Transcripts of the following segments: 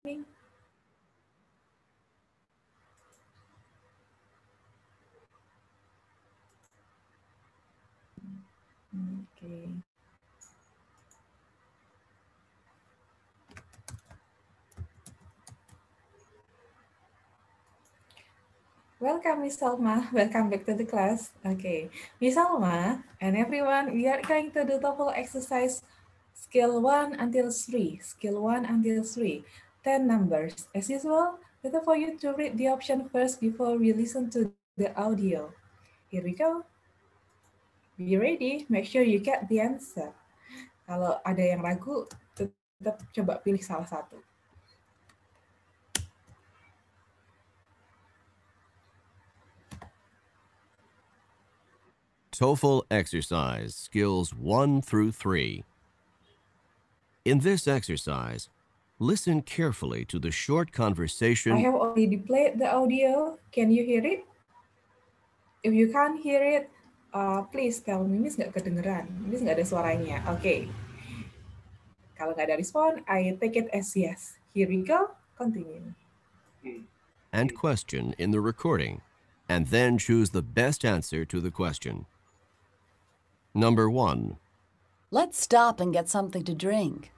Okay. Welcome, Miss Salma. Welcome back to the class. Okay, Miss Salma and everyone, we are going to do TOEFL exercise skill 1 until 3. Skill 1 until 3. 10 numbers. As usual, better for you to read the option first before we listen to the audio. Here we go. Be ready. Make sure you get the answer. Kalau ada yang ragu, tetap coba pilih salah satu. TOEFL exercise skills 1 through 3. In this exercise, listen carefully to the short conversation. I have already played the audio. Can you hear it? If you can't hear it, please tell me. Miss nggak kedengeran. Miss nggak ada suaranya. Okay. Kalau nggak ada respon, I take it as yes. Here we go. Continue. And question in the recording, and then choose the best answer to the question. Number 1. Let's stop and get something to drink.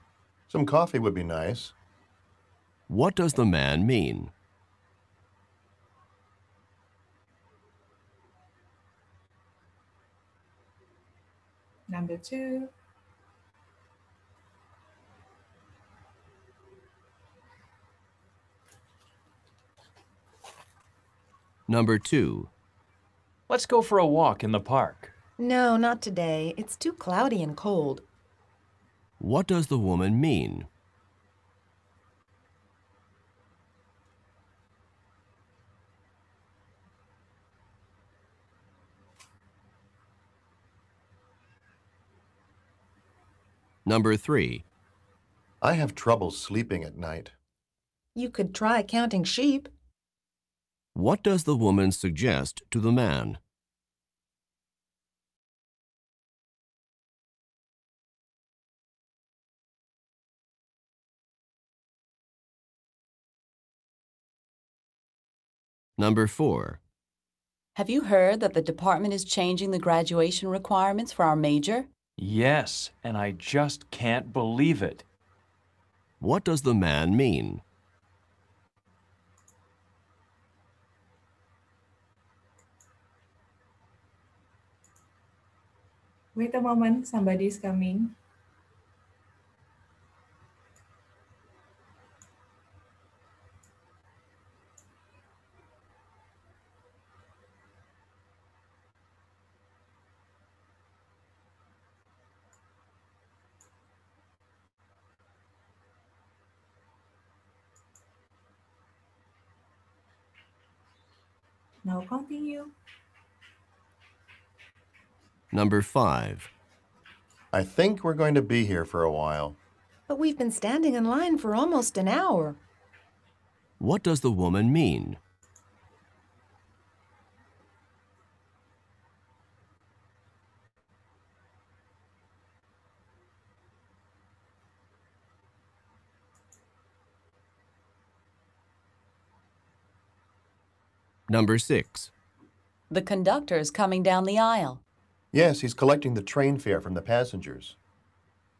Some coffee would be nice. What does the man mean? Number 2. Number 2. Let's go for a walk in the park. No, not today. It's too cloudy and cold. What does the woman mean? Number 3. I have trouble sleeping at night. You could try counting sheep. What does the woman suggest to the man? Number 4. Have you heard that the department is changing the graduation requirements for our major? Yes, and I just can't believe it. What does the man mean? Wait a moment, somebody is coming. Now continue. Number 5. I think we're going to be here for a while. But we've been standing in line for almost an hour. What does the woman mean? Number 6. The conductor is coming down the aisle. Yes, he's collecting the train fare from the passengers.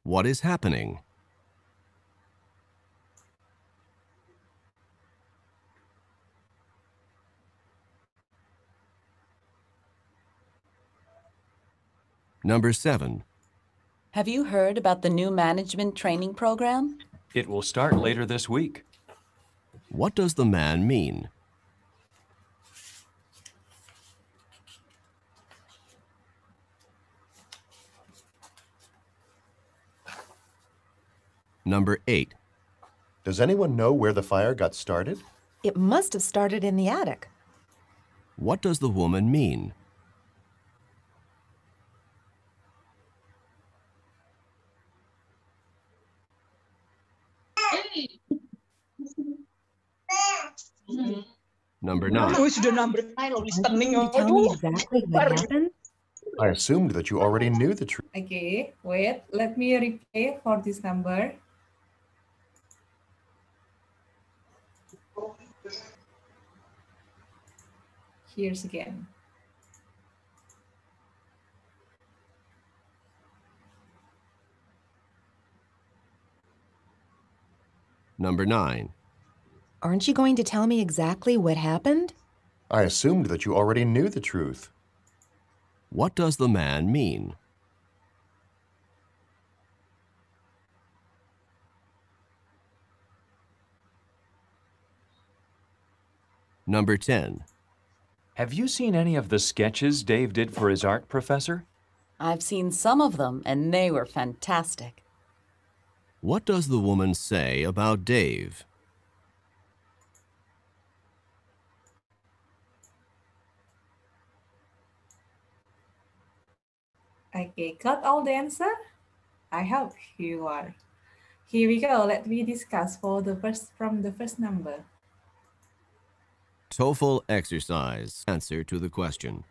What is happening? Number 7. Have you heard about the new management training program? It will start later this week. What does the man mean? Number 8. Does anyone know where the fire got started? It must have started in the attic. What does the woman mean? Number 9. Can you tell me exactly what happened? I assumed that you already knew the truth. Okay, wait. Let me replay for this number. Cheers again. Number 9. Aren't you going to tell me exactly what happened? I assumed that you already knew the truth. What does the man mean? Number 10. Have you seen any of the sketches Dave did for his art professor? I've seen some of them, and they were fantastic. What does the woman say about Dave? Okay, got all the answer? I hope you are. Here we go. Let me discuss from the first number. TOEFL exercise. Answer to the question.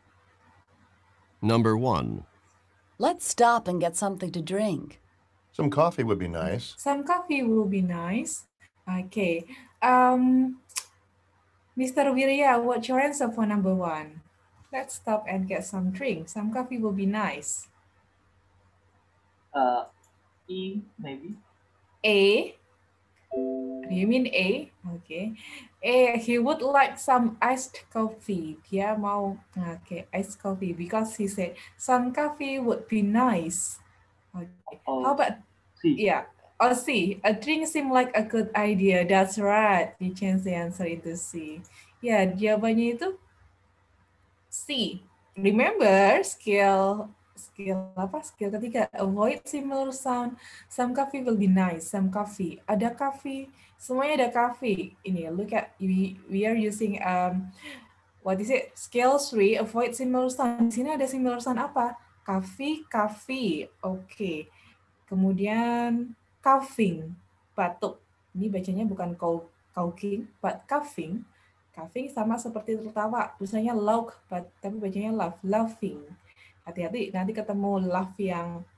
Number 1. Let's stop and get something to drink. Some coffee would be nice. Some coffee will be nice. Okay. Mr. Wirya, what's your answer for number 1? Let's stop and get some drink. Some coffee will be nice. E maybe. A. You mean A? Okay. A, he would like some iced coffee. Dia mau, iced coffee because he said some coffee would be nice. Okay. How about C. Yeah. Or C, a drink seemed like a good idea. That's right. You change the answer into C. Ya, jawabannya itu C. Remember skill apa? Skill ketiga, avoid similar sound. Some coffee will be nice. Some coffee. Ada coffee. Semuanya ada coffee. Ini look at we are using what is it? Skill 3, avoid similar sound. Di sini ada similar sound apa? Coffee, coffee. Oke. Kemudian coughing, batuk. Ini bacanya bukan coughing, but coughing. Coughing sama seperti tertawa, tulisannya laugh, tapi bacanya laugh, laughing. Hati-hati, nanti ketemu laugh yang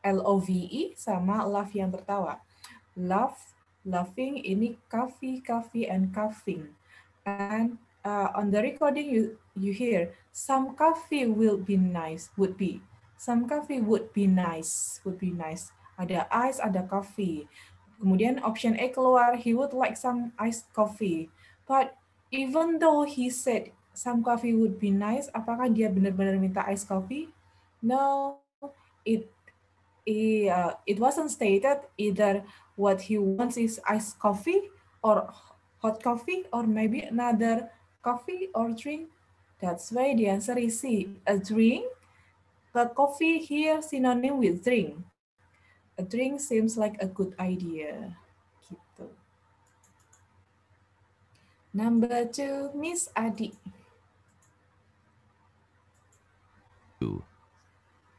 L-O-V-E sama laugh yang tertawa. Laugh, laughing, ini coffee, coffee, and coughing. And on the recording you hear, some coffee will be nice, would be. Some coffee would be nice, would be nice. Ada ice, ada coffee. Kemudian option A keluar, he would like some iced coffee. But even though he said some coffee would be nice, apakah dia benar-benar minta iced coffee? No, it wasn't stated either what he wants is iced coffee or hot coffee or maybe another coffee or drink. That's why the answer is C, a drink. But coffee here synonym with drink. A drink seems like a good idea. Gitu. Number 2, Miss Adi.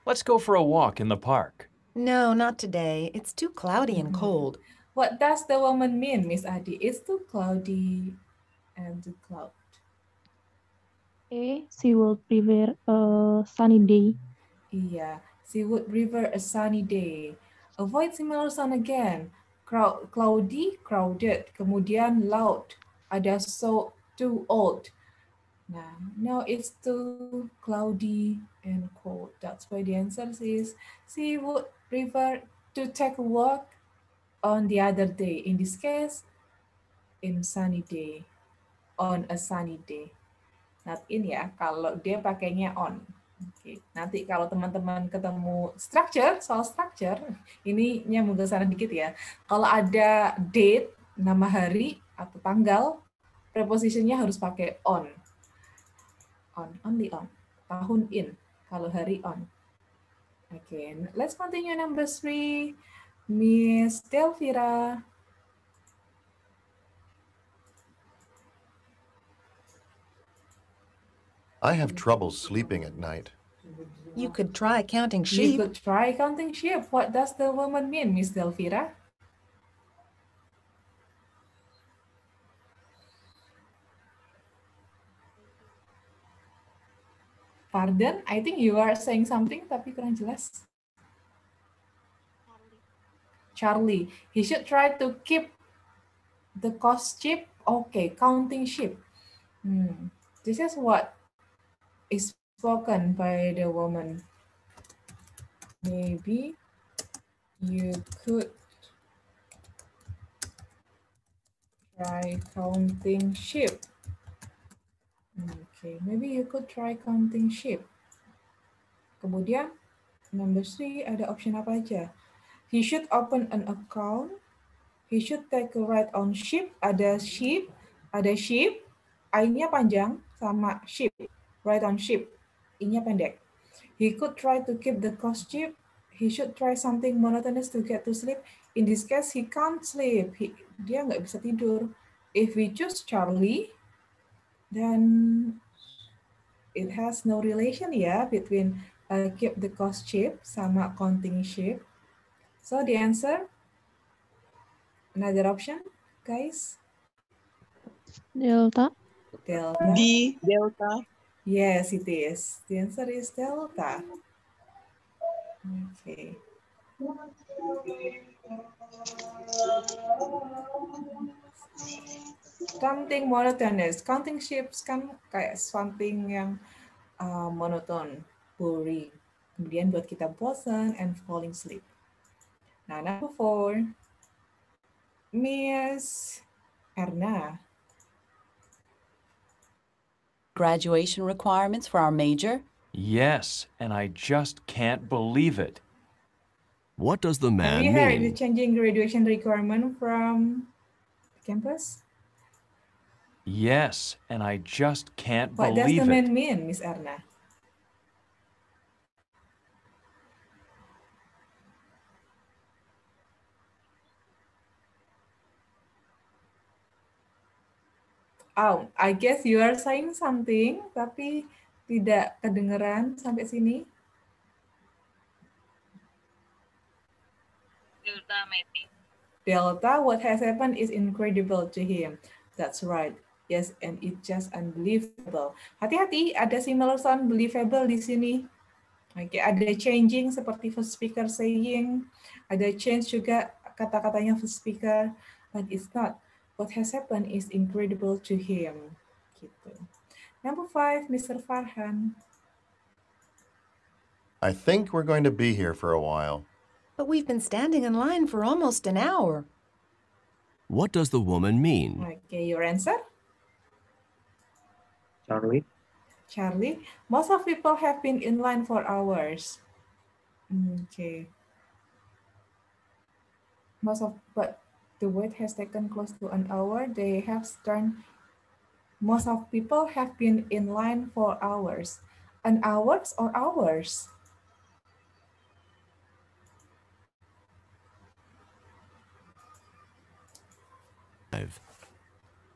Let's go for a walk in the park. No, not today. It's too cloudy and cold. What does the woman mean, Miss Adi? It's too cloudy and too cloud. A, she will prefer a sunny day. Iya, she would prefer a sunny day. Avoid similar sound again. Cloudy, crowded. Kemudian loud. Ada so, too old. Nah, no, it's too cloudy and cold. That's why the answer is she would prefer to take a walk on the other day. In this case, in sunny day. On a sunny day. Not in ya, kalau dia pakainya on. Oke. Nanti kalau teman-teman ketemu soal structure, ini nyambung ke sana dikit ya. Kalau ada date, nama hari atau tanggal, prepositionnya harus pakai on. On, only on. Tahun in, kalau hari on. Oke, let's continue number 3. Miss Delvira. I have trouble sleeping at night. You could try counting You sheep. could try counting sheep. What does the woman mean, Miss Delvira? Pardon, I think you are saying something tapi kurang jelas. Charlie, he should try to keep the cost cheap. Okay, counting sheep. This is what is spoken by the woman. Maybe you could try counting sheep. Okay, maybe you could try counting sheep. Kemudian, number 3 ada option apa aja? He should open an account. He should take a ride on sheep. Ada sheep, I-nya panjang sama sheep, ride on sheep. I-nya pendek. He could try to keep the cost cheap. He should try something monotonous to get to sleep. In this case, he can't sleep. Dia nggak bisa tidur. If we choose Charlie, then it has no relation ya between keep the cost cheap sama counting sheep. So the answer, another option, guys. Delta. Delta. D, delta. Yes, it is. The answer is delta. Okay. Something monotonous. Counting sheep kan kayak something yang monoton, boring. Kemudian buat kita bosan and falling asleep. Nah, number 4, Miss Erna. Graduation requirements for our major? Yes, and I just can't believe it. What does the Have man you heard the mean? changing graduation requirement from campus? Yes, and I just can't What does the believe man it. mean, Miss Erna? Oh, I guess you are saying something, tapi tidak kedengeran sampai sini. Delta, maybe. Delta, what has happened is incredible to him. That's right. Yes, and it's just unbelievable. Hati-hati, ada similar sound believable di sini. Oke, ada changing seperti first speaker saying, ada change juga kata-katanya first speaker, but it's not. What has happened is incredible to him. Gitu. Number 5, Mr. Farhan. I think we're going to be here for a while. But we've been standing in line for almost an hour. What does the woman mean? Okay, your answer? Charlie. Charlie, most of people have been in line for hours. Okay. But the wait has taken close to an hour. They have turned. Most of people have been in line for hours. An hours or hours?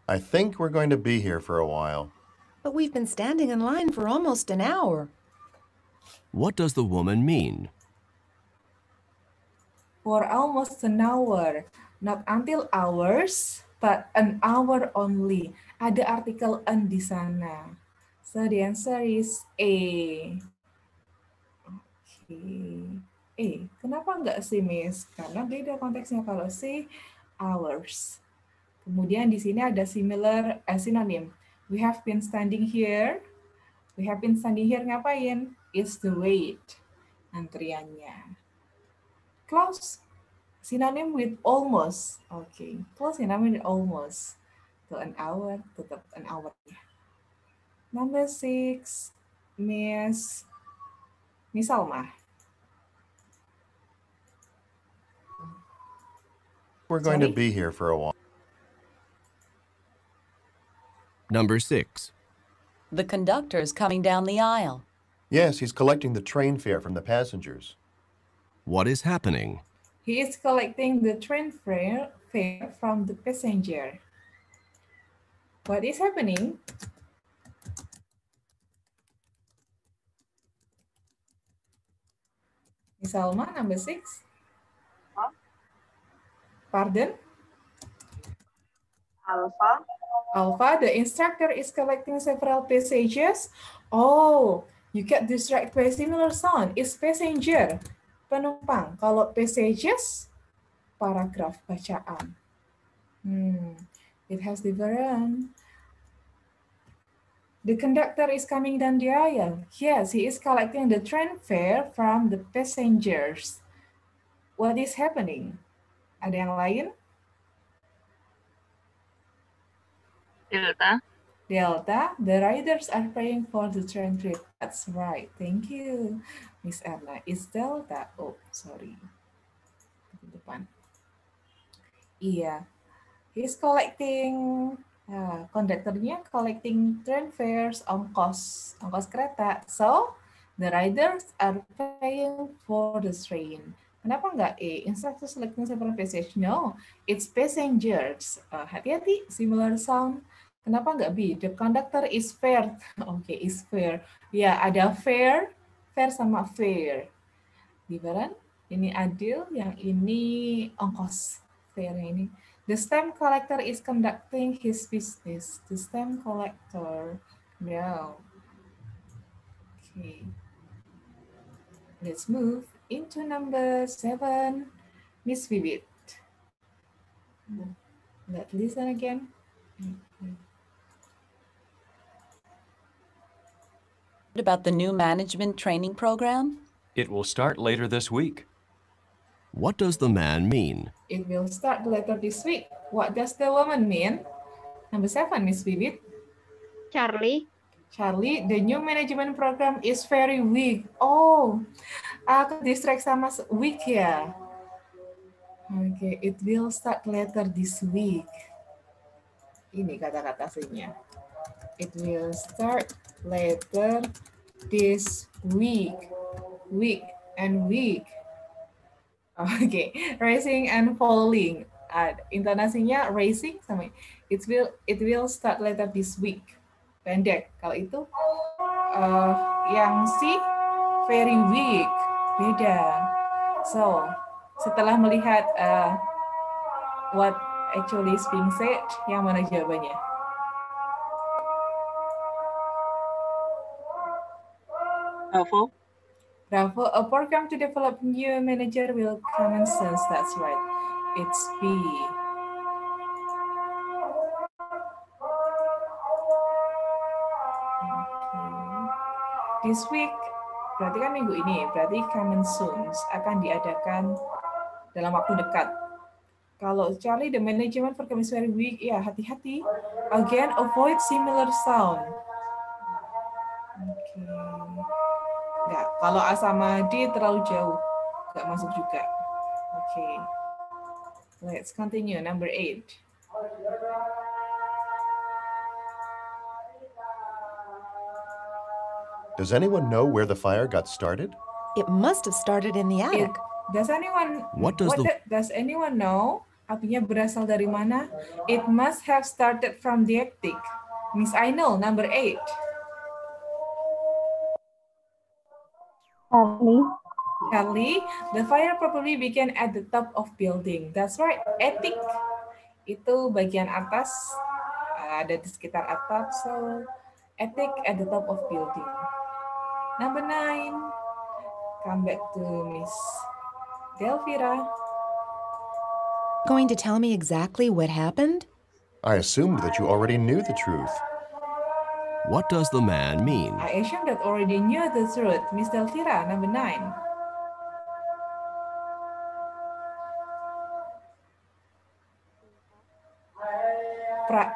I think we're going to be here for a while. But we've been standing in line for almost an hour. What does the woman mean? For almost an hour. Not until hours, but an hour only. Ada artikel an di sana. So the answer is A. Okay. A. Kenapa enggak C, Miss? Karena beda konteksnya. Kalau C, hours. Kemudian di sini ada similar synonym. We have been standing here. We have been standing here ngapain? Is the wait. Antriannya. Close. Synonym with almost. Oke. Close synonym with almost. To an hour, tetap an hour. Number 6, Miss Salma. We're going to Sorry? be here for a while. Number 6. The conductor is coming down the aisle. Yes, he's collecting the train fare from the passengers. What is happening? He is collecting the train fare from the passenger. What is happening? Miss Alma, number 6. Huh? Pardon? Alpha. Alpha, the instructor is collecting several passengers. Oh, you get distracted by similar sound. It's passenger, penumpang. Kalau passengers, paragraf bacaan. It has different The conductor is coming down the aisle. Yes, he is collecting the train fare from the passengers. What is happening? Ada yang lain? Delta. Delta, the riders are paying for the train trip. That's right. Thank you, Miss Erna. It's Delta. Oh, sorry. Ke depan. Iya. He's collecting, konduktornya collecting train fares, ongkos kereta. So, the riders are paying for the train. Kenapa nggak A? Instead of selecting several passengers, no, it's passengers. Hati-hati, similar sound. Kenapa nggak B? The conductor is fair. Oke, is fair. Ya, ada fair sama fair. Different. Ini adil, yang ini ongkos. Fair yang ini. The stamp collector is conducting his business. The stamp collector. No. Okay. Let's move into number 7. Miss Vivit. Let's listen again. About the new management training program? It will start later this week. What does the man mean? It will start later this week. What does the woman mean? Number 7, Miss Vivit. Charlie. Charlie, the new management program is very weak. Oh, aku distract sama week ya. Okay, it will start later this week. Ini kata-kata aslinya. It will start later this week. Week and week. Oke, rising and falling. Intonasinya rising sama it will start later this week. Pendek. Kalau itu yang C very weak. Beda. So, setelah melihat what actually is being said, yang mana jawabannya? Bravo. Bravo, a program to develop new manager will commence. That's right. It's B. Okay. This week, berarti kan minggu ini, berarti coming soon, akan diadakan dalam waktu dekat. Kalau Charlie, the management program is very weak, ya hati-hati. Again, avoid similar sound. Oke. Nggak, kalau A sama D terlalu jauh, nggak masuk juga. Oke. Let's continue, number 8. Does anyone know where the fire got started? It must have started in the attic. Does anyone does anyone know? Apinya berasal dari mana? It must have started from the attic. Miss Ainul, number 8. Charlie, the fire probably began at the top of building. That's right, attic. Itu bagian atas, ada di sekitar atap, so attic at the top of building. Number 9, come back to Miss Delvira. Going to tell me exactly what happened? I assumed that you already knew the truth. What does the man mean? I assume that already knew the truth. Miss Delvira, number 9.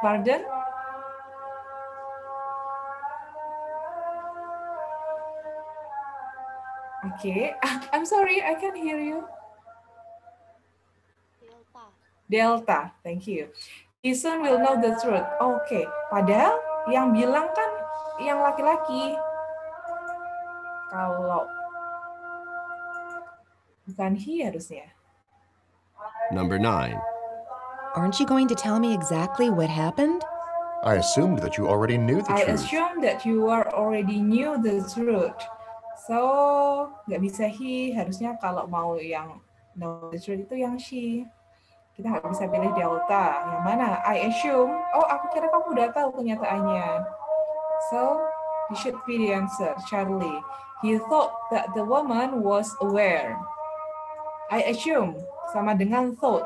Pardon? Okay, I'm sorry, I can't hear you. Delta, thank you. He soon will know the truth. Okay, padahal yang bilang kan yang laki-laki. Kalau bukan he harusnya. Number 9. Aren't you going to tell me exactly what happened? I assumed that you already knew the I truth. assume that you already knew the truth. So, nggak bisa he, harusnya kalau mau yang know the truth itu yang she. Kita nggak bisa pilih delta. Yang mana? I assume. Oh, aku kira kamu udah tahu kenyataannya. So, you should be the answer, Charlie. He thought that the woman was aware. I assume sama dengan thought.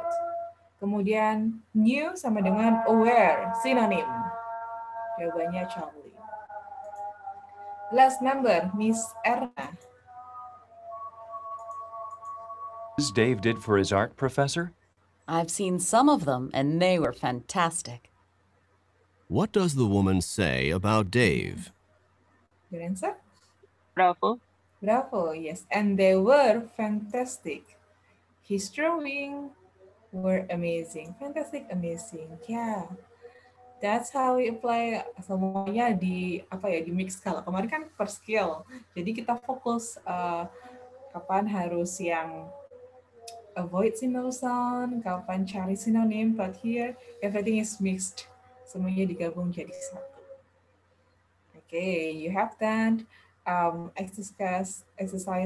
Kemudian knew sama dengan aware, sinonim. Jawabannya Charlie. Last number, Miss Erna. Dave did for his art professor? I've seen some of them, and they were fantastic. What does the woman say about Dave? Your answer? Bravo. Bravo, yes. And they were fantastic. His drawing were amazing. Fantastic, amazing. Yeah. That's how we apply semuanya di di mix kalau kemarin kan per skill. Jadi kita fokus kapan harus yang avoid single sound, kapan cari synonym, but here everything is mixed. Semuanya digabung jadi satu. Okay, you have done exercise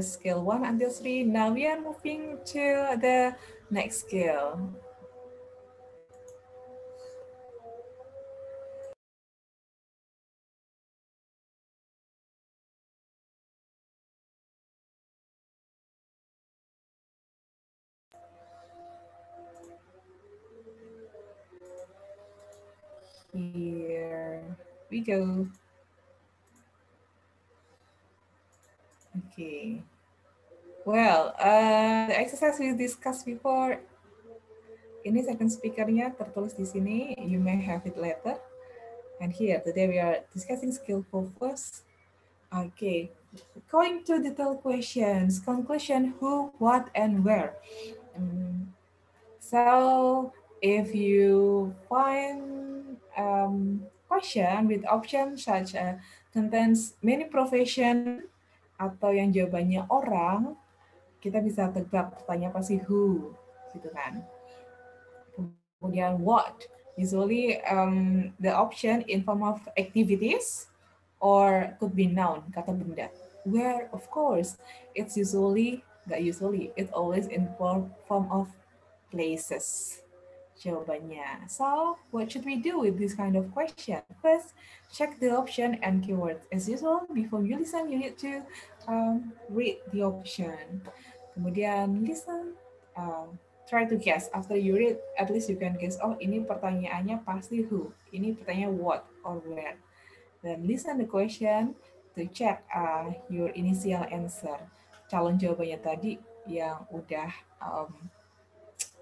skill 1 until 3. Now we are moving to the next skill. Here we go. Okay. Well, the exercise we discussed before, ini second speaker-nya tertulis di sini. You may have it later. And here, today we are discussing skill 4 first. Okay. Going to detailed questions. Conclusion, who, what, and where. So, if you find question with options such as contains many profession atau yang jawabannya orang, kita bisa tebak pertanyaan pasti who, gitu kan. Kemudian what, usually the option in form of activities or could be noun, kata benda. Where, of course, it's always in form of places. Jawabannya. So, what should we do with this kind of question? First, check the option and keywords. As usual, before you listen, you need to read the option. Kemudian listen, try to guess. After you read, at least you can guess, oh ini pertanyaannya pasti who, ini pertanyaan what or where. Then listen the question to check your initial answer. Calon jawabannya tadi yang udah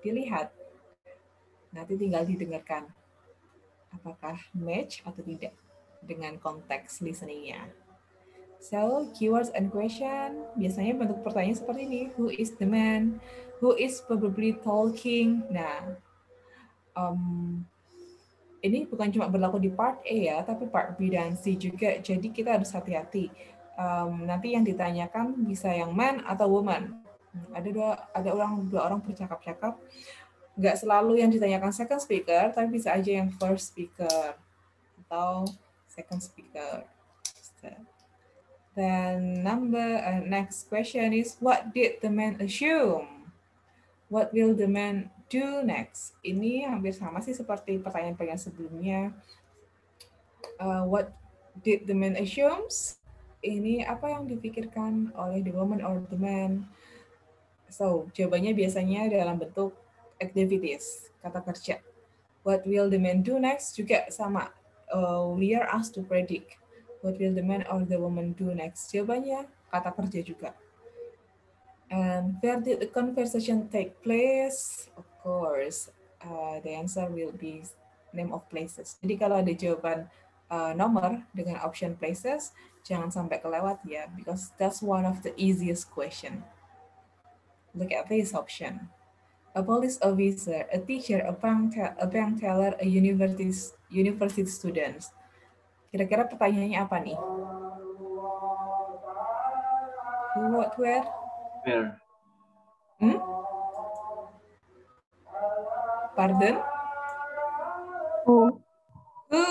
dilihat. Nanti tinggal didengarkan apakah match atau tidak dengan konteks listening-nya. So, keywords and question, biasanya bentuk pertanyaan seperti ini. Who is the man? Who is probably talking? Nah, ini bukan cuma berlaku di part A ya, tapi part B dan C juga. Jadi kita harus hati-hati. Nanti yang ditanyakan bisa yang man atau woman. Ada dua orang bercakap-cakap. Nggak selalu yang ditanyakan second speaker, tapi bisa aja yang first speaker atau second speaker. Then next question is, what did the man assume? What will the man do next? Ini hampir sama sih seperti pertanyaan-pertanyaan sebelumnya. What did the man assumes? Ini apa yang dipikirkan oleh the woman or the man? So, jawabannya biasanya dalam bentuk activities, kata kerja. What will the man do next? Juga sama. We are asked to predict. What will the man or the woman do next? Jawabannya kata kerja juga. And where did the conversation take place? Of course, the answer will be name of places. Jadi kalau ada jawaban nomor dengan option places, jangan sampai kelewat ya, because that's one of the easiest question. Look at this option. A police officer, a teacher, a bank teller, a university student. Kira-kira pertanyaannya apa nih? Who, what, where? Where? Pardon? Who? Who?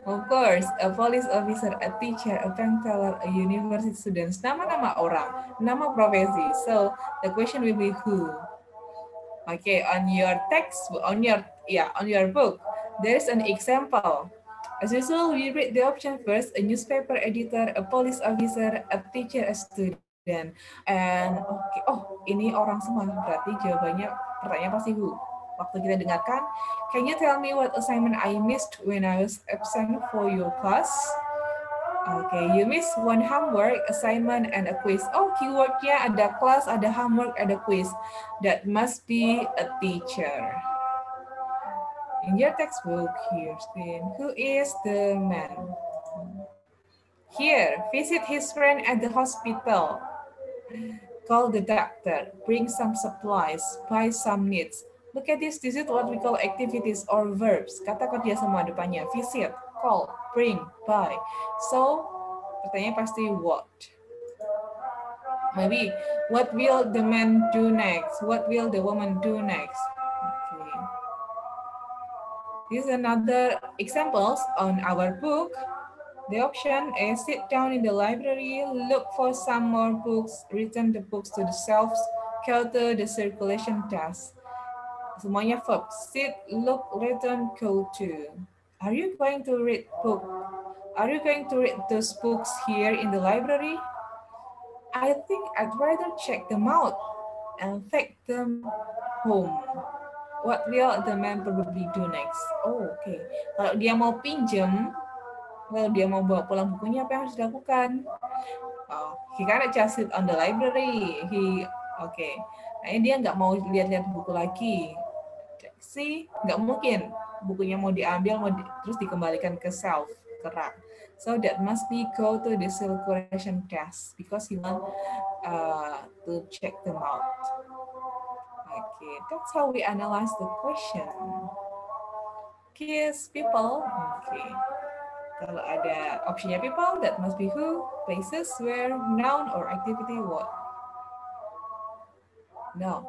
Of course, a police officer, a teacher, a bank teller, a university student. Nama-nama orang, nama profesi. So the question will be who. Okay, on your text, on your book, there's an example. As usual, we read the option first: a newspaper editor, a police officer, a teacher, a student. And okay, oh ini orang semua, berarti jawabannya pertanyaan pasti who. Waktu kita dengarkan, can you tell me what assignment I missed when I was absent for your class? Okay, you miss one homework, assignment, and a quiz. Oh, keywordnya ada class, ada homework, ada quiz. That must be a teacher. In your textbook, here's who is the man? Here, visit his friend at the hospital. Call the doctor, bring some supplies, buy some needs. Look at this is what we call activities or verbs. Kata kerja semua depannya. Visit, call, bring, buy. So, pertanyaannya pasti what. Maybe, what will the man do next? What will the woman do next? Okay. This is another examples on our book. The option is sit down in the library, look for some more books, return the books to the shelves, counter the circulation desk. Semuanya verb. Sit, look, return, go to. Are you going to read book? Are you going to read those books here in the library? I think I'd rather check them out and take them home. What will the man probably do next? Oh, okay. Kalau dia mau pinjam, kalau dia mau bawa pulang bukunya, apa yang harus dilakukan? Oh, he cannot just sit on the library. Okay. Nah, dia nggak mau lihat-lihat buku lagi. See, nggak mungkin bukunya mau diambil, terus dikembalikan ke shelf, ke rak. So that must be go to the circulation desk because he want to check them out. Okay, that's how we analyze the question. Kiss people. Okay. Kalau ada optionnya people, that must be who, places, where, noun, or activity, what. Now,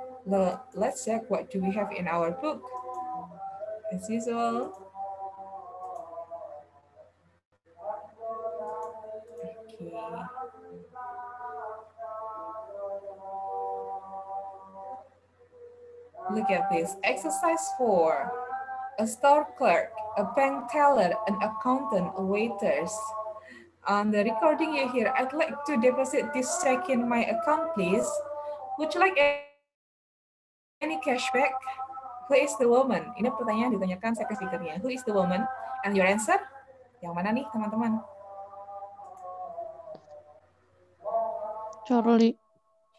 let's check what do we have in our book. As usual. Okay. Look at this. Exercise 4. A store clerk, a bank teller, an accountant, a waiters. On the recording you hear, I'd like to deposit this check in my account, please. Would you like any cashback? Who is the woman? Ini pertanyaan ditanyakan second speaker-nya. Who is the woman? And your answer? Yang mana nih, teman-teman? Charlie.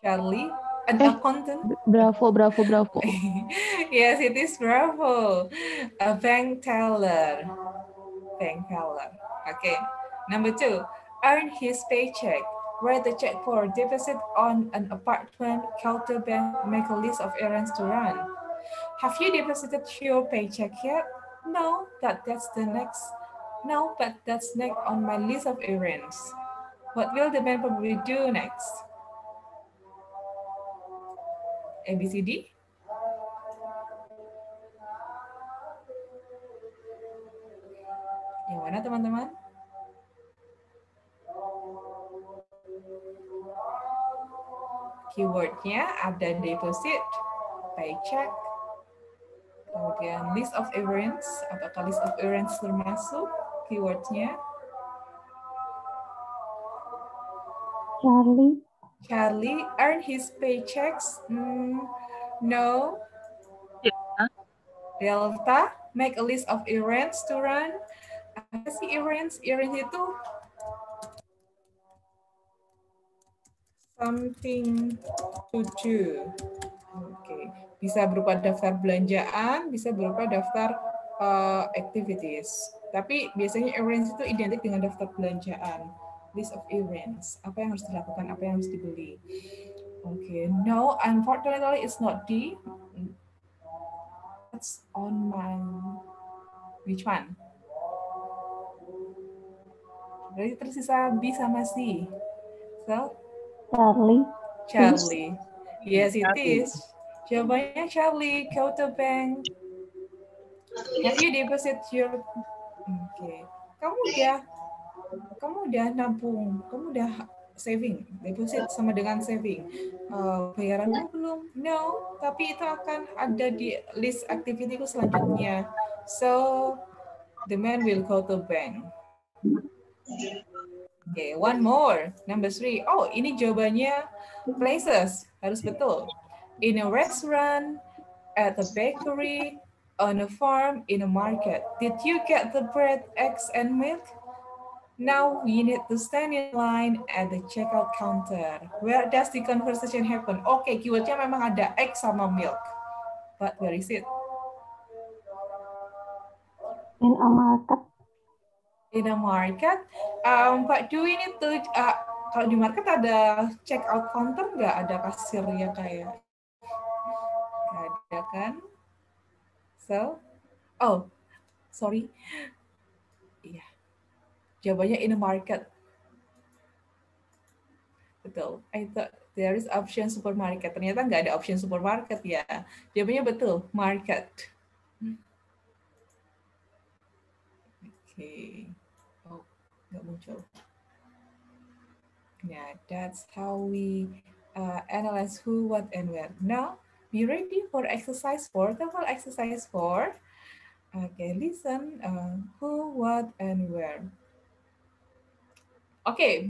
Charlie? An accountant? Bravo. Yes, it is Bravo. A bank teller. Bank teller. Okay. Number 2. Earn his paycheck. Write the check for deposit on an apartment counter bank. Make a list of errands to run. Have you deposited your paycheck yet? No, but that's next on my list of errands. What will the man probably do next? A, B, C, D? Yang mana teman-teman? Keywordnya ada deposit, paycheck, kemudian list of errands. Apakah list of errands termasuk keywordnya? Charlie earn his paychecks? No. Delta, make a list of errands to run. Apa sih errands? Errands itu something to do. Oke, bisa berupa daftar belanjaan, bisa berupa daftar activities. Tapi biasanya errands itu identik dengan daftar belanjaan. List of errands. Apa yang harus dilakukan, apa yang harus dibeli. Oke, no, unfortunately it's not D. That's on my... Which one? Berarti tersisa B sama C. So, Charlie. Yes, it is. Jawabannya Charlie, go to bank. Have you deposit your... Okay. Kamu udah nabung, kamu udah saving. Deposit sama dengan saving. Bayaranmu belum? No, tapi itu akan ada di list aktivitiku selanjutnya. So, the man will go to bank. Okay, one more. Number 3. Oh, ini jawabannya places. Harus betul. In a restaurant, at a bakery, on a farm, in a market. Did you get the bread, eggs, and milk? Now we need to stand in line at the checkout counter. Where does the conversation happen? Oke, keywordnya memang ada egg sama milk. But where is it? In a market. In a market. But do we need to, kalau di market ada checkout counter nggak? Ada kasirnya kayak? Nggak ada kan? So, oh, sorry. Iya, jawabannya in a market. Betul. I thought there is option supermarket. Ternyata nggak ada option supermarket ya. Jawabannya betul, market. Oke. Oh, nggak muncul. Yeah, that's how we analyze who, what, and where. Now, be ready for exercise 4. TOEFL exercise 4. Okay, listen. Who, what, and where. Oke,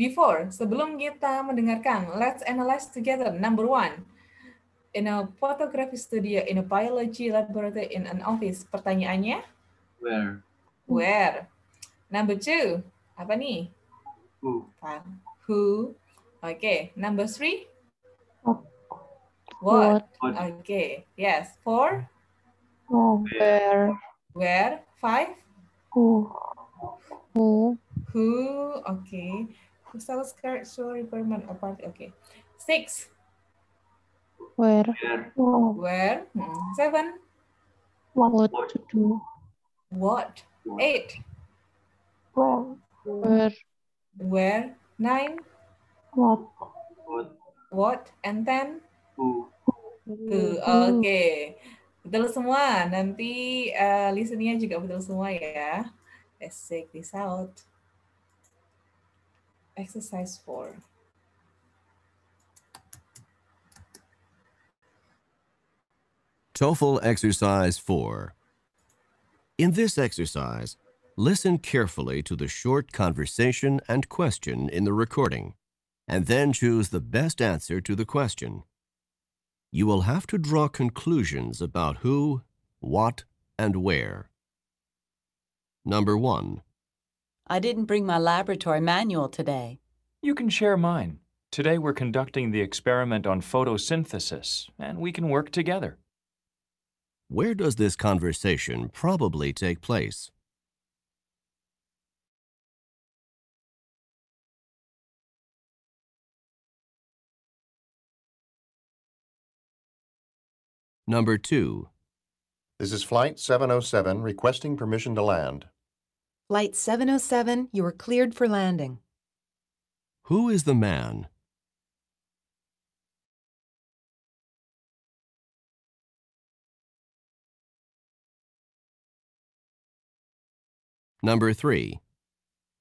sebelum kita mendengarkan, let's analyze together. Number 1, in a photography studio, in a biology laboratory, in an office. Pertanyaannya? Where? Where. Number 2, apa nih? Who? Who. Okay, number 3? What. Okay, yes. 4? Where. Where. 5? Who. Who. Okay. Crystal skirt, show requirement apart. Okay. 6? Where. Where. 7? What to do. What. 8? Where. Where. 9? What. And 10? Who? Oke. Betul semua. Nanti listeningnya juga betul semua ya. Let's check this out. Exercise 4. TOEFL Exercise 4. In this exercise, listen carefully to the short conversation and question in the recording, and then choose the best answer to the question. You will have to draw conclusions about who, what, and where. Number 1. I didn't bring my laboratory manual today. You can share mine. Today we're conducting the experiment on photosynthesis, and we can work together. Where does this conversation probably take place? Number 2. This is Flight 707 requesting permission to land. Flight 707, you are cleared for landing. Who is the man? Number 3.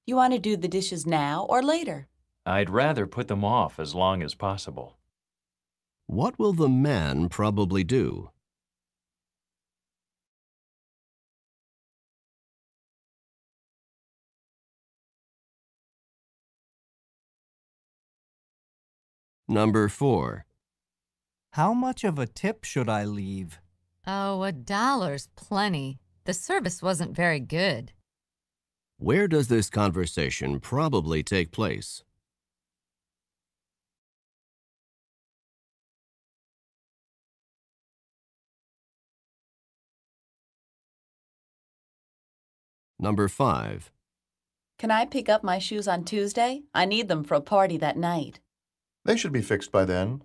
You want to do the dishes now or later? I'd rather put them off as long as possible. What will the man probably do? Number 4. How much of a tip should I leave? Oh, $1's plenty. The service wasn't very good. Where does this conversation probably take place? Number 5. Can I pick up my shoes on Tuesday? I need them for a party that night. They should be fixed by then.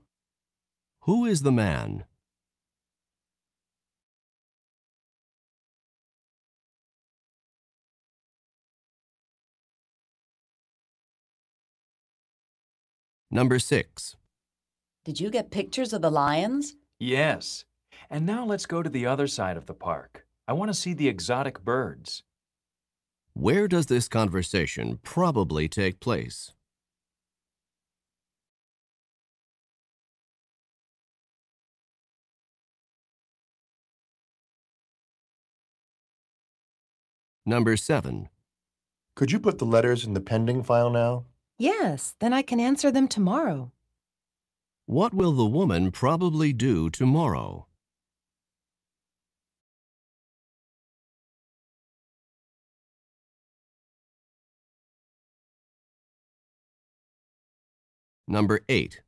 Who is the man? Number 6. Did you get pictures of the lions? Yes. And now let's go to the other side of the park. I want to see the exotic birds. Where does this conversation probably take place? Number 7. Could you put the letters in the pending file now? Yes, then I can answer them tomorrow. What will the woman probably do tomorrow? Number 8.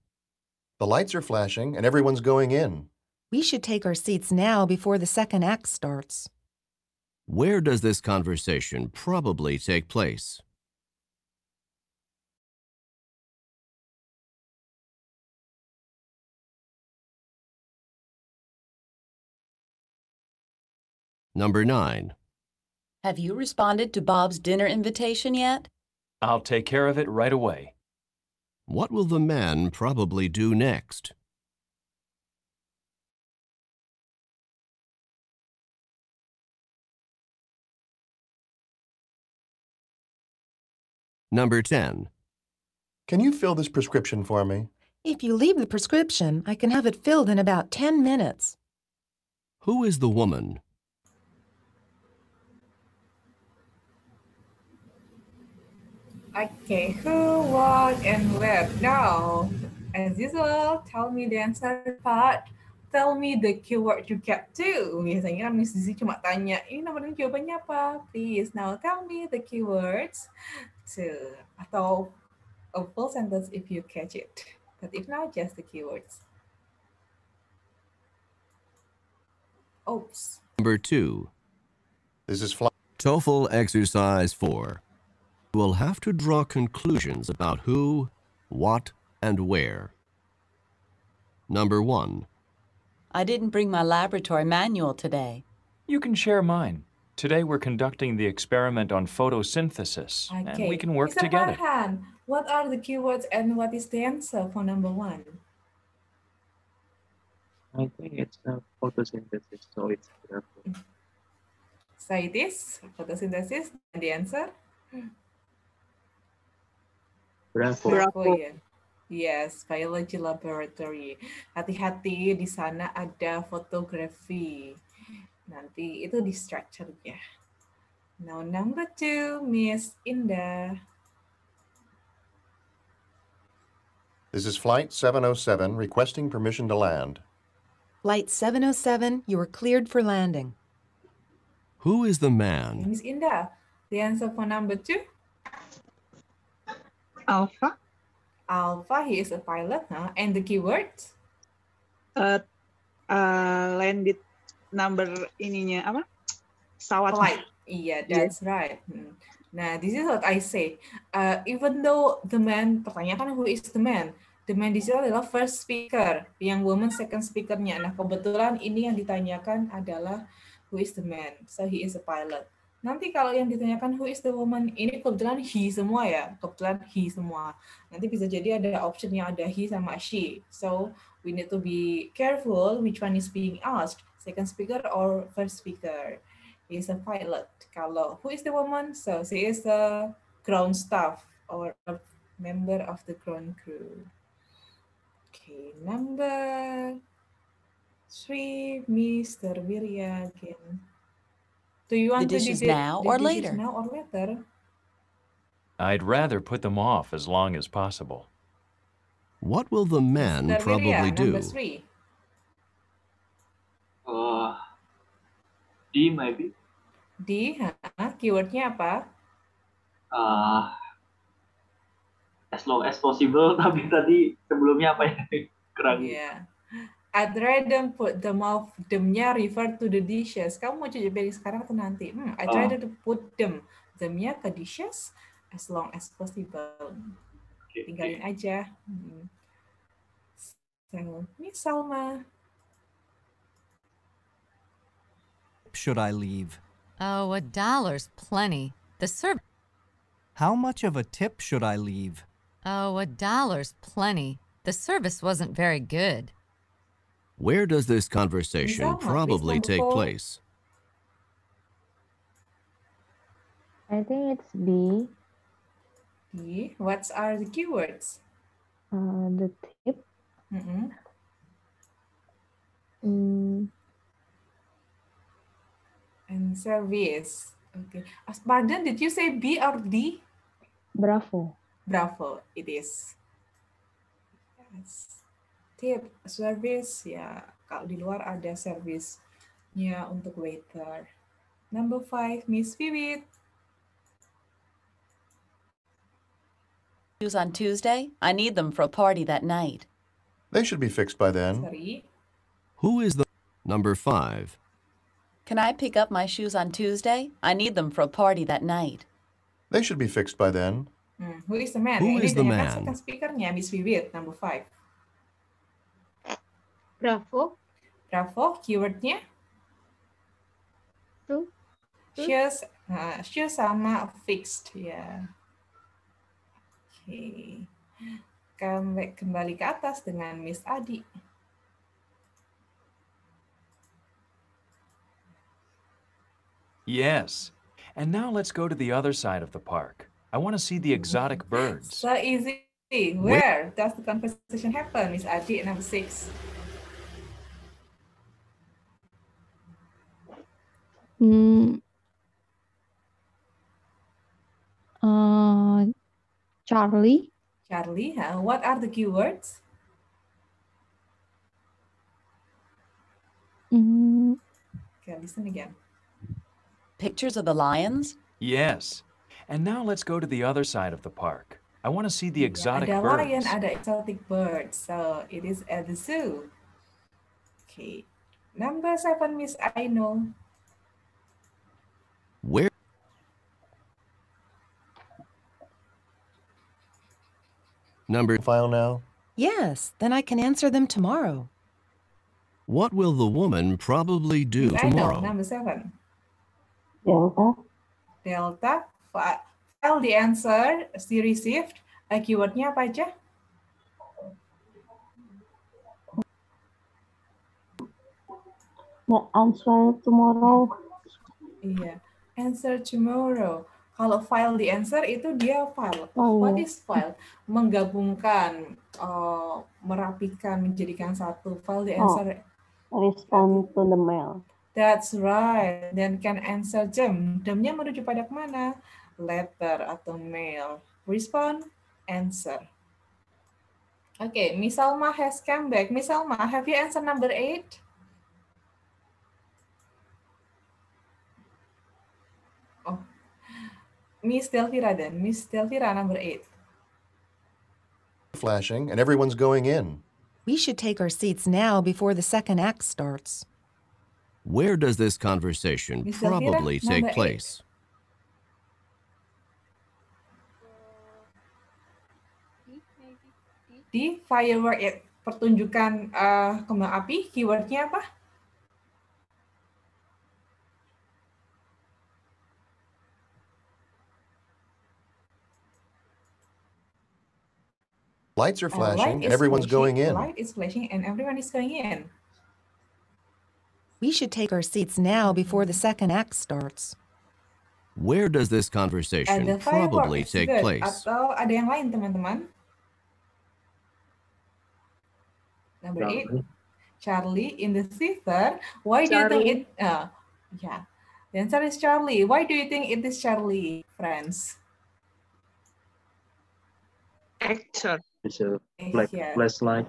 The lights are flashing and everyone's going in. We should take our seats now before the second act starts. Where does this conversation probably take place? Number 9. Have you responded to Bob's dinner invitation yet? I'll take care of it right away. What will the man probably do next? Number 10. Can you fill this prescription for me? If you leave the prescription, I can have it filled in about 10 minutes. Who is the woman? Okay, who, what, and where? Now, as usual, tell me the answer part. Tell me the keyword you get to. Biasanya kan Miss Zizi cuma tanya, ini nomor ini jawabannya apa? Please, now tell me the keywords to, atau a full sentence if you catch it. But if not, just the keywords. Oops. Number 2. This is TOEFL exercise 4. You will have to draw conclusions about who, what, and where. Number 1. I didn't bring my laboratory manual today. You can share mine. Today we're conducting the experiment on photosynthesis, and we can work Mr. together. Farhan, what are the keywords and what is the answer for number 1? I think it's photosynthesis, so it's grapho. So it is photosynthesis, and the answer? Bravo. Ya. Yes, biology laboratory. Hati-hati, di sana ada fotografi. Nanti itu di structure-nya. Now number 2, Miss Indah. This is Flight 707 requesting permission to land. Flight 707, you are cleared for landing. Who is the man? Miss Indah, the answer for number 2? Alpha. Alpha, he is a pilot, huh? And the keywords? Landed number ininya apa? Pesawat. Flight. Iya, that's right. Nah, this is what I say. Even though the man, pertanyaan kan who is the man? The man di sini adalah first speaker, yang woman second speaker-nya. Nah, kebetulan ini yang ditanyakan adalah who is the man. So he is a pilot. Nanti kalau yang ditanyakan who is the woman, ini kebetulan he semua ya. Kebetulan he semua. Nanti bisa jadi ada option yang ada he sama she. So we need to be careful which one is being asked. Second speaker or first speaker. He is a pilot. Kalau who is the woman? So she is a ground staff or a member of the ground crew. Okay, number 3, Mr. Wirya again. Do you want The dishes now or later? Now or later? I'd rather put them off as long as possible. What will the man Mr. probably Wirya, do? number 3. D maybe. D, keywordnya apa? As long as possible, tapi tadi sebelumnya apa ya? Kurang. Yeah. I'd rather put them off. Them-nya refer to the dishes. Kamu mau cuci piring sekarang atau nanti? I'd rather to put them. Them-nya ke dishes as long as possible. Tinggalin aja. So, Miss Salma. Should I leave? Oh, $1's plenty. The service. How much of a tip should I leave? Oh, $1's plenty. The service wasn't very good. Where does this conversation probably take place? I think it's B. B. What are the keywords? The tip. And service. Okay. Pardon, did you say B or D? Bravo. Bravo, it is. Yes. Tip, service, ya. Kalau di luar ada service-nya untuk waiter. Number 5, Miss Vivit. Shoes on Tuesday? I need them for a party that night. They should be fixed by then. Sorry. Who is the number 5? Can I pick up my shoes on Tuesday? I need them for a party that night. They should be fixed by then. Who is the man? Who Ini is the ditanyakan man? second speaker-nya, Miss Vivid, number 5. Bravo. Bravo, keyword-nya? Two. Shoes sama fixed, ya. Oke. Kembali ke atas dengan Miss Adi. Yes. And now let's go to the other side of the park. I want to see the exotic birds. So easy. Where does the conversation happen, Miss Adi, number 6? Charlie. Charlie, what are the keywords? Okay, listen again. Pictures of the lions? Yes. And now let's go to the other side of the park. I want to see the exotic Ada birds. lion, ada exotic birds. So it is at the zoo. Okay. Number 7, Miss Aino. Where? Number File now. Yes, then I can answer them tomorrow. What will the woman probably do Miss Aino, tomorrow? number 7. Delta. Delta. File the answer she received. Keywordnya apa aja? The answer tomorrow. Iya. Answer tomorrow. Kalau file the answer itu dia file. Oh, What iya. is file? Menggabungkan, merapikan, menjadikan satu. File the answer. Respond to the mail. That's right. Then can answer them. Them-nya menuju pada kemana? Letter atau mail. Respond, answer. Okay, Miss Salma has come back. Miss Salma, have you answered number 8? Oh, Miss Delvira then. Miss Delvira, number 8. Flashing, and everyone's going in. We should take our seats now before the second act starts. Where does this conversation Miss Elvira, probably number take 8. place? Di firework, pertunjukan kembang api, keywordnya apa? Lights are flashing, Light and is everyone's going flashing. in. Light is flashing and everyone is going in. We should take our seats now before the second act starts. Where does this conversation Ada firework, probably it's take good. place? Atau ada yang lain, teman-teman? Number 8. Charlie in the theater. Why do you think it? Yeah. The answer is Charlie. Why do you think it is Charlie, friends? Actor. It's a Yeah. flashlight.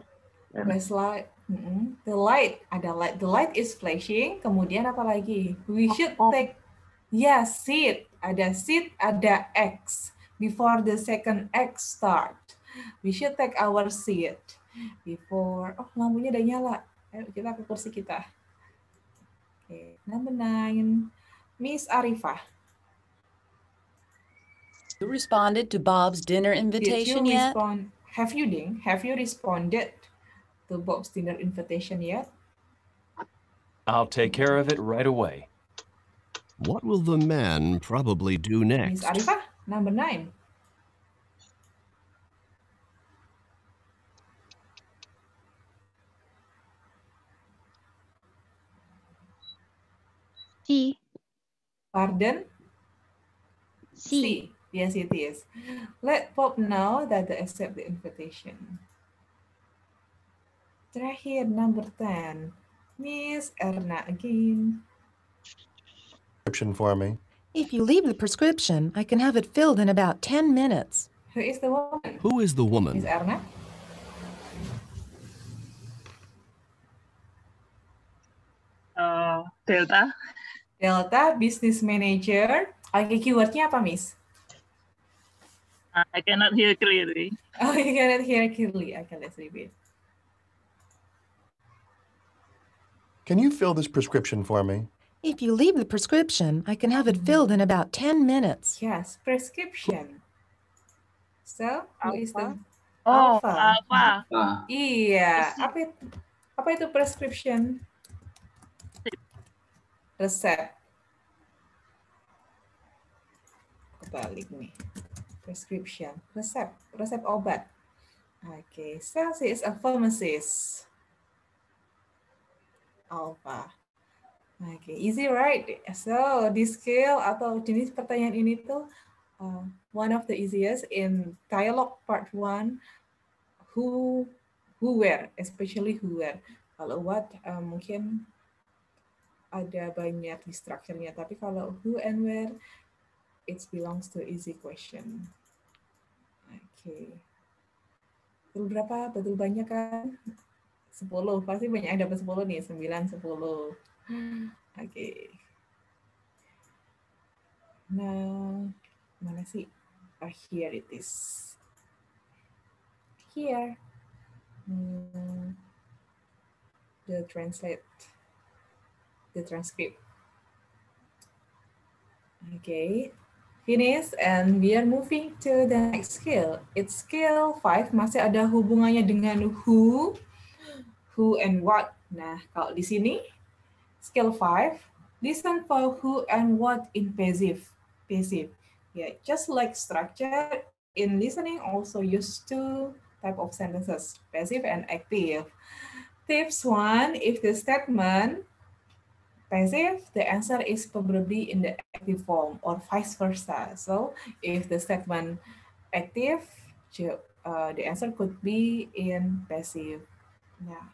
Flashlight. The light. Ada light. The light is flashing. Kemudian apa lagi? We should take. Yes, seat. Ada seat. Ada X. Before the second act start, we should take our seat. Before. Oh, lampunya udah nyala. Ayo kita ke kursi kita. Okay. Number 9. Miss Arifah. You responded to Bob's dinner Did you invitation yet? respond? Have you, Ding? Have you responded to Bob's dinner invitation yet? I'll take care of it right away. What will the man probably do Miss next? Arifah, number 9. C. Pardon? C. Yes, it is. Let Bob know that they accept the invitation. Terakhir, number 10. Miss Erna again. Prescription for me. If you leave the prescription, I can have it filled in about 10 minutes. Who is the woman? Who is the Miss woman? Erna? Delta. Delta, business manager. Oke, keywordnya apa, Miss? I cannot hear clearly. Oh, you cannot hear clearly. Okay, let's repeat. Can you fill this prescription for me? If you leave the prescription, I can have it filled in about 10 minutes. Yes, prescription. So, who is the Oh, Alpha? Alpha. Iya, apa itu prescription? Resep. Kebalik nih. Prescription, resep obat. Okay, Sales is a pharmacist. Alpha. Okay, easy right? So, di skill atau jenis pertanyaan ini tuh one of the easiest in dialogue part 1. Who, where, especially who, where. Kalau what mungkin ada banyak di structure-nya, tapi kalau who and where, it belongs to easy question. Oke. Betul berapa? Betul banyak kan? 10, pasti banyak yang dapat 10 nih, 9, 10. Oke. Nah, mana sih? Here it is. Here. The transcript. Okay. Finish and we are moving to the next skill. It's skill 5, masih ada hubungannya dengan who and what. Nah, kalau di sini skill 5, listen for who and what in passive. Yeah, just like structure, in listening also use 2 type of sentences, passive and active. Tips 1, if the statement passive, the answer is probably in the active form or vice versa. So if the statement active, the answer could be in passive. Nah,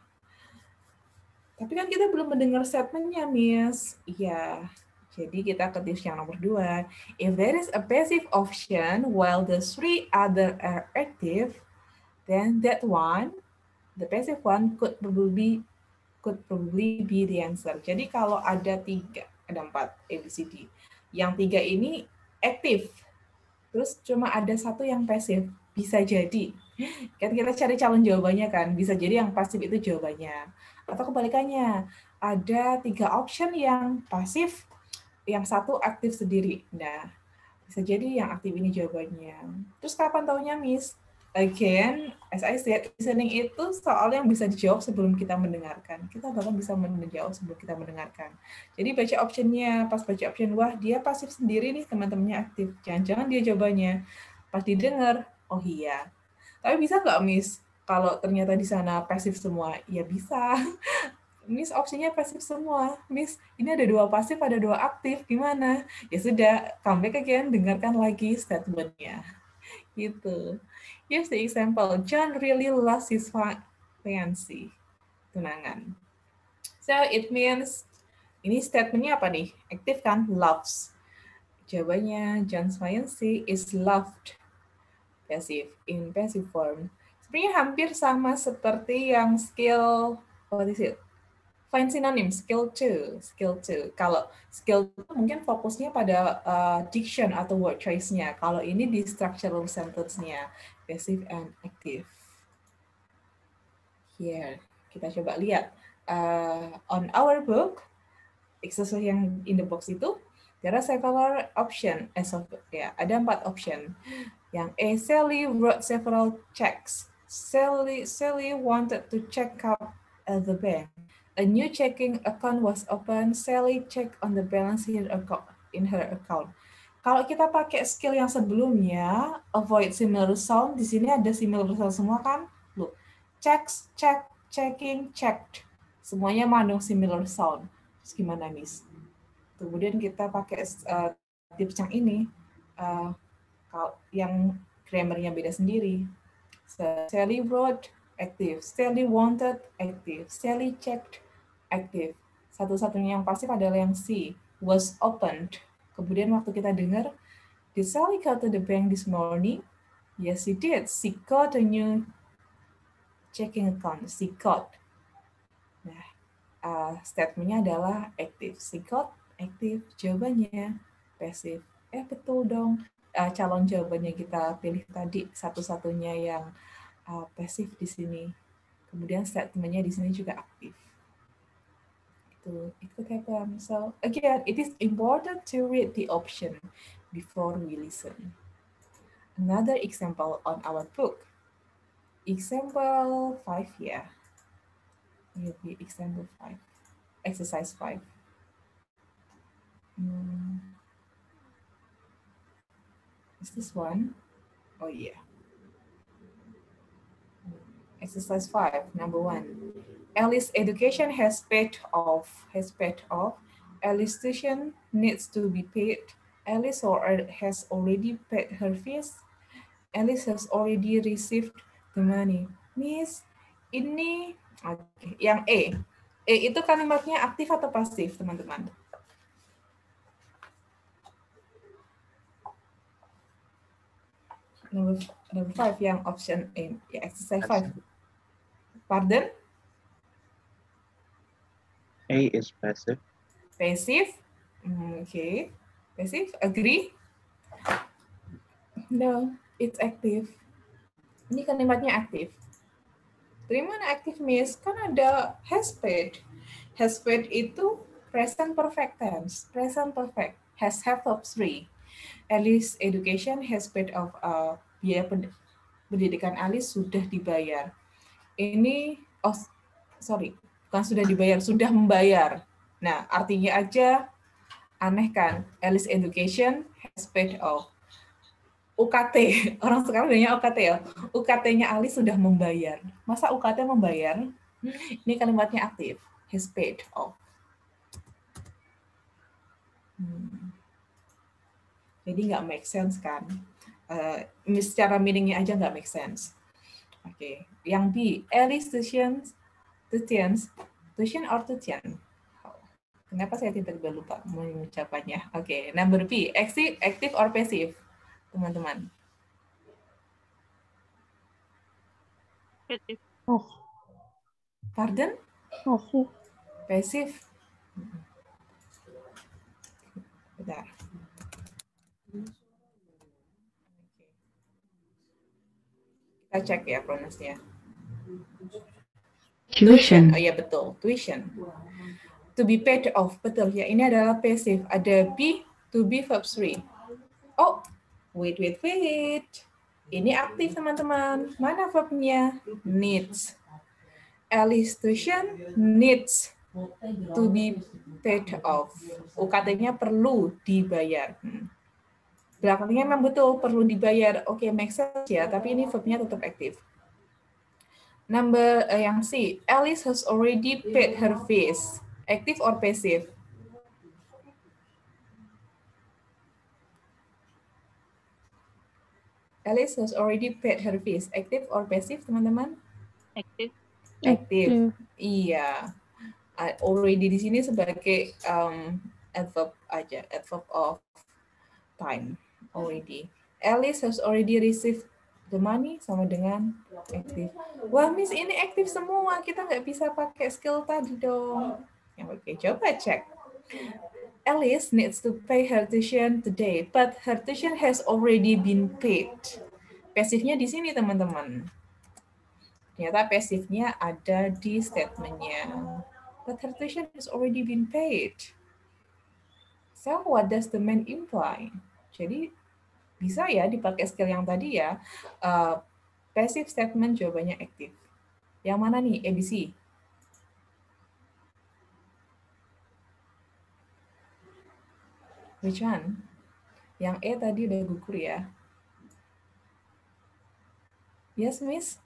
tapi kan kita belum mendengar statementnya, Miss. Iya, jadi kita ke tips yang nomor 2. If there is a passive option while the 3 other are active, then that one, the passive one, could probably be the answer. Jadi kalau ada 4 ABCD. Yang 3 ini aktif. Terus cuma ada 1 yang pasif. Bisa jadi. Kan kita cari calon jawabannya kan. Bisa jadi yang pasif itu jawabannya. Atau kebalikannya. Ada 3 option yang pasif, yang 1 aktif sendiri. Nah, bisa jadi yang aktif ini jawabannya. Terus kapan taunya, Miss? Again, as I said, listening itu soal yang bisa dijawab sebelum kita mendengarkan. Kita bahkan bisa menjawab sebelum kita mendengarkan. Jadi baca optionnya, pas baca option, wah dia pasif sendiri nih, teman-temannya aktif. Jangan-jangan dia jawabannya. Pas didengar, oh iya. Tapi bisa nggak, Miss, kalau ternyata di sana pasif semua? Ya bisa. Miss, opsinya pasif semua. Miss, ini ada 2 pasif, ada 2 aktif. Gimana? Ya sudah, come back again, dengarkan lagi statement-nya. Gitu. Here's the example. John really loves his fiancée. Tunangan. So it means, ini statementnya apa nih? Aktif kan? Loves. Jawabannya, John's fiancée is loved. Passive, in passive form. Sebenarnya hampir sama seperti yang skill, what is it? Find synonym, skill 2. Kalau skill 2 mungkin fokusnya pada diction atau word choice-nya. Kalau ini di structural sentence-nya, passive and active. Here, kita coba lihat. On our book, exercise yang in the box itu, there are several option. Ada 4 option. Yang A, Sally wrote several checks. Sally wanted to check up at the bank. A new checking account was opened. Sally checked on the balance in her account. Kalau kita pakai skill yang sebelumnya, avoid similar sound, di sini ada similar sound semua kan? Look, checks, check, checking, checked. Semuanya mengandung similar sound. Terus gimana, Miss? Kemudian kita pakai tips yang ini, yang grammarnya beda sendiri. So, Sally wrote, active. Sally wanted, active. Sally checked, active. Satu-satunya yang pasif adalah yang C, was opened. Kemudian waktu kita dengar, did Sally go to the bank this morning? Yes, she did. She got a new checking account. She got. Nah, statementnya adalah active. She got, active. Jawabannya passive. Betul dong. calon jawabannya kita pilih tadi satu-satunya yang pasif di sini. Kemudian statementnya di sini juga aktif. It could happen. So again, it is important to read the option before we listen. Another example on our book. Example 5 here. Will be example 5. Exercise 5. Is this one? Oh yeah. Exercise 5, number 1. Alice's education has paid off. Alice's tuition needs to be paid. Alice has already paid her fees. Alice has already received the money. Miss, ini yang E. E itu kalimatnya aktif atau pasif, teman-teman? Number 5 yang option A, ya, exercise 5. Pardon? A is passive. Passive? Okay. Passive, agree? No, it's active. Ini kalimatnya aktif. Dari mana aktif, Miss? Kan ada has paid. Has paid itu present perfect tense. Present perfect. Has have verb 3. Alice education has paid off. Biaya pendidikan Alice sudah dibayar. Ini, bukan sudah dibayar, sudah membayar. Nah, artinya aja aneh kan? Alice education has paid off. UKT, orang sekarang bilangnya UKT ya. UKT-nya Alice sudah membayar. Masa UKT membayar? Ini kalimatnya aktif. Has paid off. Jadi nggak make sense kan? Secara meaningnya aja nggak make sense. Oke. Yang B, Alice tuition or tuition? Kenapa saya tiba-tiba lupa mengucapannya? Oke, number B, active or passive, teman-teman? Passive. Pardon? Passive. Passive. Bentar. Kita cek ya pronunciasinya. Tuition. Oh iya betul, tuition. To be paid off, betul ya. Ini adalah passive. Ada be, to be verb 3. Oh, wait. Ini aktif teman-teman. Mana verbnya? Needs. Alice tuition needs to be paid off. UKT-nya perlu dibayar. Belakangnya memang betul perlu dibayar. Oke, make sense ya. Tapi ini verbnya tetap aktif. Number yang C, Alice has already paid her fees. Active or passive? Alice has already paid her fees. Active or passive, teman-teman? Active. Active. Iya. Already di sini sebagai adverb aja, adverb of time. Already. Alice has already received the money sama dengan active. Wah, Miss, ini aktif semua. Kita nggak bisa pakai skill tadi dong. Oke, coba cek. Alice needs to pay her tuition today, but her tuition has already been paid. Pasifnya di sini, teman-teman. Ternyata pasifnya ada di statementnya. But her tuition has already been paid. So, what does the man imply? Jadi, bisa ya dipakai skill yang tadi ya. Passive statement jawabannya aktif. Yang mana nih? ABC. Which one? Yang E tadi udah gugur ya. Yes, Miss?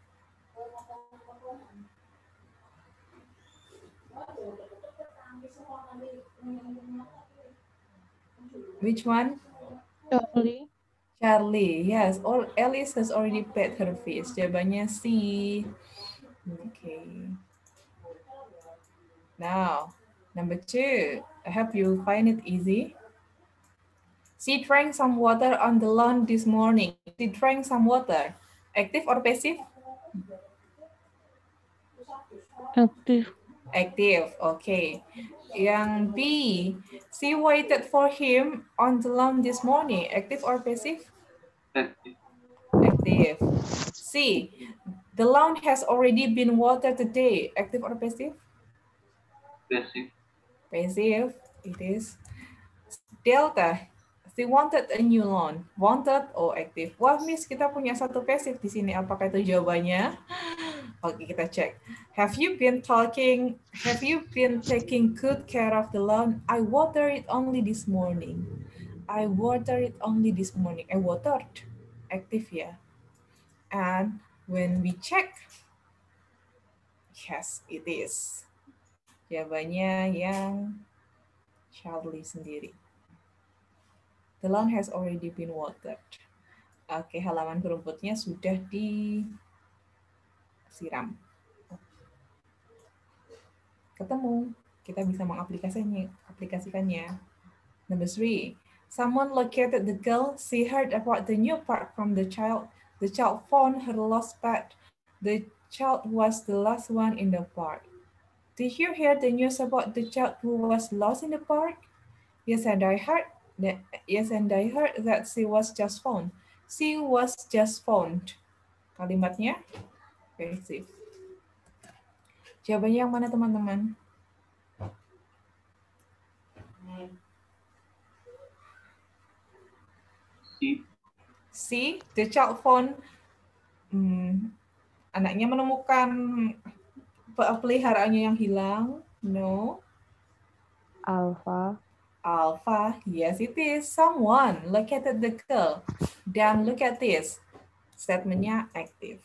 Which one? Charlie, yes. Alice has already paid her fees. Jawabannya C. Okay. Now, number 2. I hope you find it easy. She drank some water on the lawn this morning. She drank some water. Active or passive? Active. Active, okay. Yang B, she waited for him on the lawn this morning. Active or passive? Active. Active. C. The lawn has already been watered today. Active or passive? Passive. Passive. It is. Delta. She wanted a new lawn. Wanted or active? Wah, Miss, kita punya satu passive di sini. Apakah itu jawabannya? Oke, kita cek. Have you been taking good care of the lawn? I watered it only this morning. I watered it only this morning. I watered. Active ya. And when we check, yes, it is. Jawabannya yang Charlie sendiri. The lawn has already been watered. Oke, halaman rumputnya sudah disiram. Ketemu, kita bisa mengaplikasikannya. Number 3, someone located the girl. She heard about the new park from the child. The child found her lost pet. The child was the last one in the park. Did you hear the news about the child who was lost in the park? Yes, and I heard that she was just found. She was just found. Kalimatnya passive. Jawabannya yang mana, teman-teman? C. The child found. Anaknya menemukan peliharaannya yang hilang. No. Alpha. Alpha. Yes, it is. Someone located the girl. Dan look at this. Statementnya active.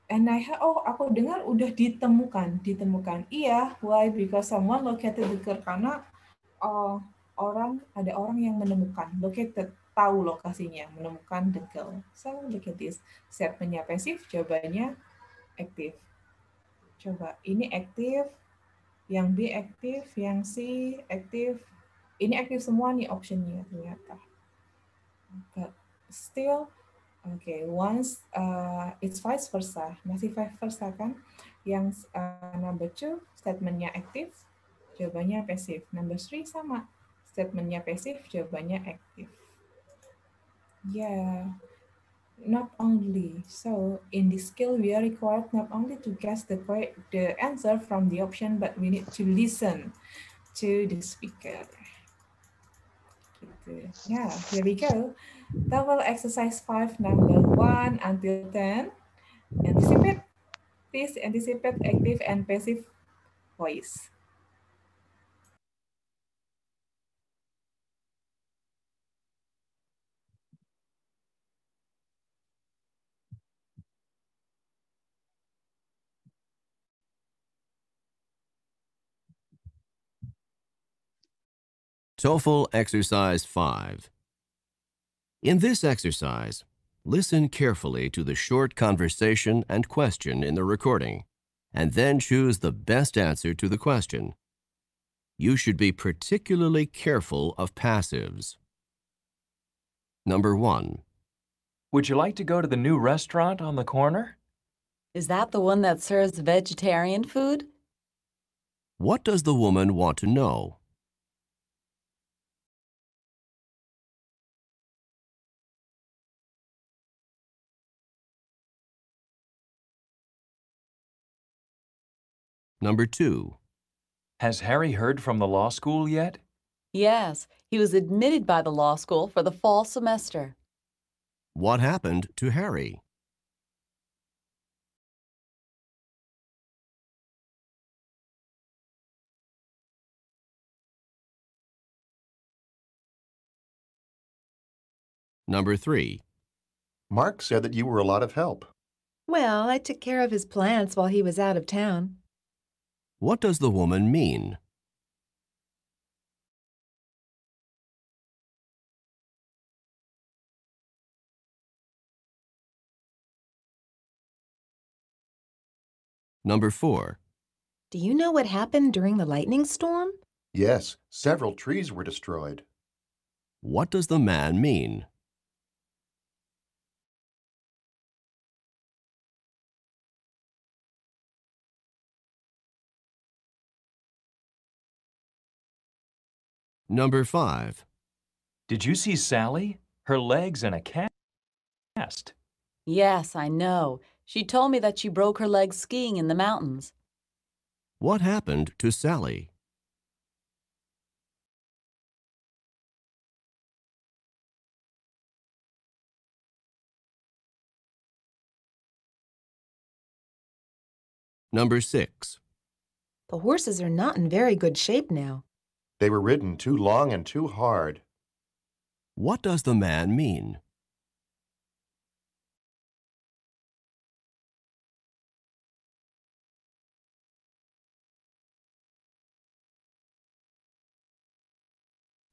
And aku dengar udah ditemukan. Iya, why? Because someone located the girl. Karena ada orang yang menemukan. Located, tahu lokasinya, menemukan the girl. So look at this. Statementnya passive, jawabannya active. Coba, ini aktif, yang B aktif, yang C aktif. Ini aktif semua nih optionnya ternyata. But still, okay, once it's vice versa, masih vice versa kan? Yang number 2, statementnya aktif, jawabannya passive. Number 3 sama, statementnya passive, jawabannya aktif. Yeah. Not only. So in this skill, we are required not only to guess the answer from the option, but we need to listen to the speaker. Yeah, here we go. TOEFL exercise 5, number 1 until 10. Anticipate. Please anticipate active and passive voice. TOEFL Exercise 5. In this exercise, listen carefully to the short conversation and question in the recording, and then choose the best answer to the question. You should be particularly careful of passives. Number 1. Would you like to go to the new restaurant on the corner? Is that the one that serves vegetarian food? What does the woman want to know? Number 2. Has Harry heard from the law school yet? Yes, he was admitted by the law school for the fall semester. What happened to Harry? Number 3. Mark said that you were a lot of help. Well, I took care of his plants while he was out of town. What does the woman mean? Number 4. Do you know what happened during the lightning storm? Yes, several trees were destroyed. What does the man mean? Number 5. Did you see Sally? Her leg's in a cast. Yes, I know. She told me that she broke her leg skiing in the mountains. What happened to Sally? Number 6. The horses are not in very good shape now. They were ridden too long and too hard. What does the man mean?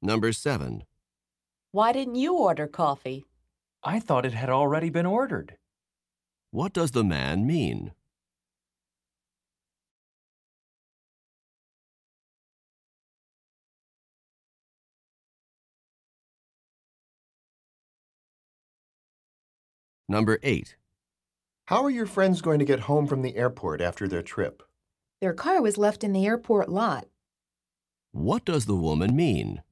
Number 7. Why didn't you order coffee? I thought it had already been ordered. What does the man mean? Number 8. How are your friends going to get home from the airport after their trip? Their car was left in the airport lot. What does the woman mean?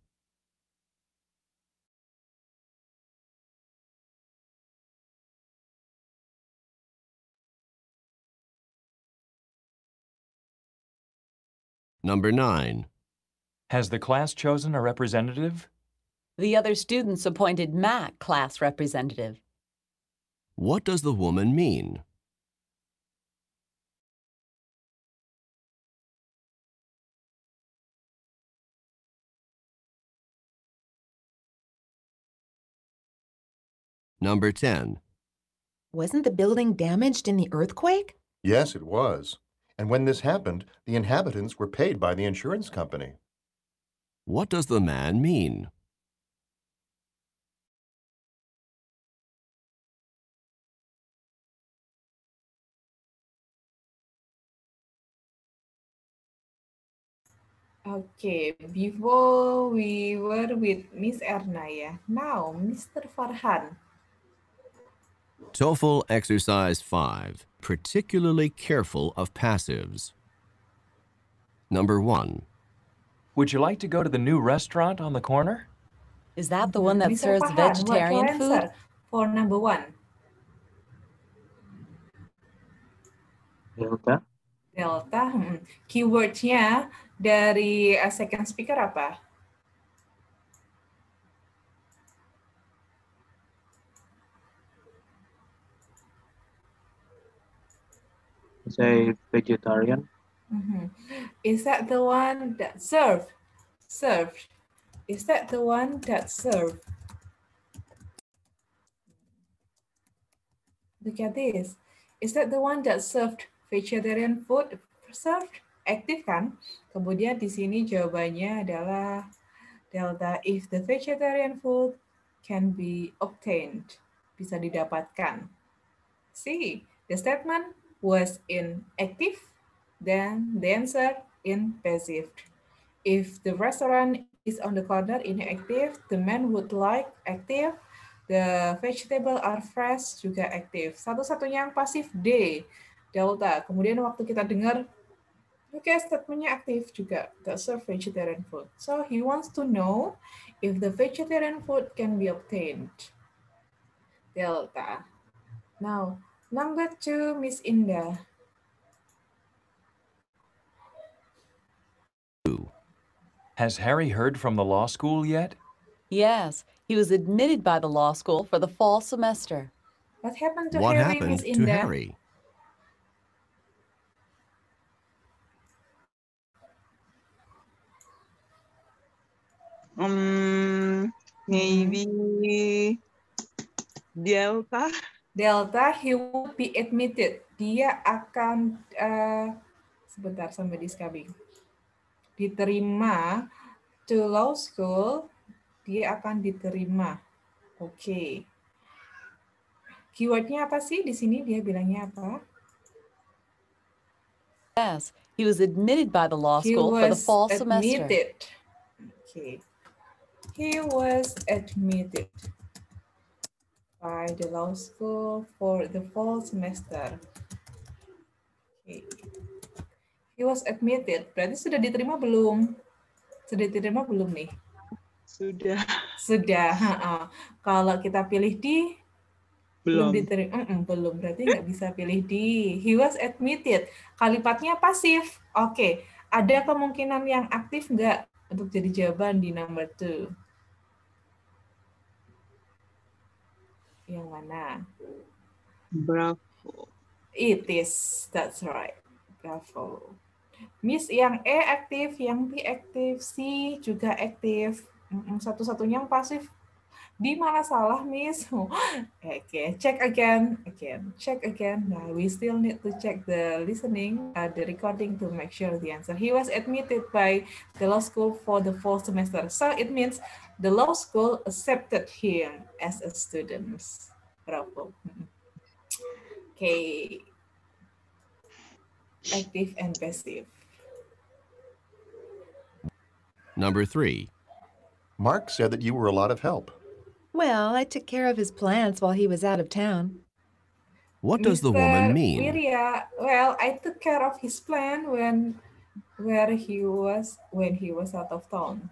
Number 9. Has the class chosen a representative? The other students appointed Matt class representative. What does the woman mean? Number 10. Wasn't the building damaged in the earthquake? Yes, it was. And when this happened, the inhabitants were paid by the insurance company. What does the man mean? Okay, before we were with Miss Erna ya. Now, Mr. Farhan. TOEFL Exercise 5. Particularly careful of passives. Number 1. Would you like to go to the new restaurant on the corner? Is that the one that Mr. serves Farhan, what's your vegetarian food? answer for number 1? Delta. Delta. Keywordnya dari second speaker apa? Say vegetarian. Is that the one that served? Served. Is that the one that served? Look at this. Is that the one that served vegetarian food? Served, aktif kan? Kemudian di sini jawabannya adalah delta if the vegetarian food can be obtained. Bisa didapatkan. See, the statement was in active, then the answer in passive. If the restaurant is on the corner in active, the man would like active. The vegetable are fresh juga aktif. Satu-satunya yang pasif D, delta. Kemudian waktu kita dengar, oke, statementnya aktif juga, that serve vegetarian food. So he wants to know if the vegetarian food can be obtained. Delta. Now, number 2, Miss Indah. Has Harry heard from the law school yet? Yes, he was admitted by the law school for the fall semester. What happened to What Harry, happened Miss to Indah? Harry? Maybe Delta. Delta, he would be admitted. Dia akan, sebentar, somebody's coming. Diterima to law school, dia akan diterima. Oke. Keywordnya apa sih? Di sini dia bilangnya apa? Yes, he was admitted by the law school for the fall semester. Okay. He was admitted by the law school for the fall semester. Okay. He was admitted. Berarti sudah diterima belum? Sudah diterima belum nih? Sudah. Sudah. Kalau kita pilih di, belum diterima. Belum, berarti nggak bisa pilih di. He was admitted. Kalimatnya pasif. Oke. Ada kemungkinan yang aktif nggak untuk jadi jawaban di number 2? Yang mana? Bravo. It is. That's right. Bravo. Miss, yang E aktif, yang B aktif, C juga aktif. Satu-satunya yang pasif. Di mana salah, Miss? Okay, check again. Check again. Now, we still need to check the listening, the recording to make sure the answer. He was admitted by the law school for the fall semester. So, it means the law school accepted him as a student. Bravo. Okay. Active and passive. Number 3. Mark said that you were a lot of help. Well, I took care of his plants while he was out of town. What does the Mr. woman mean? Wirya, well, I took care of his plant when he was out of town.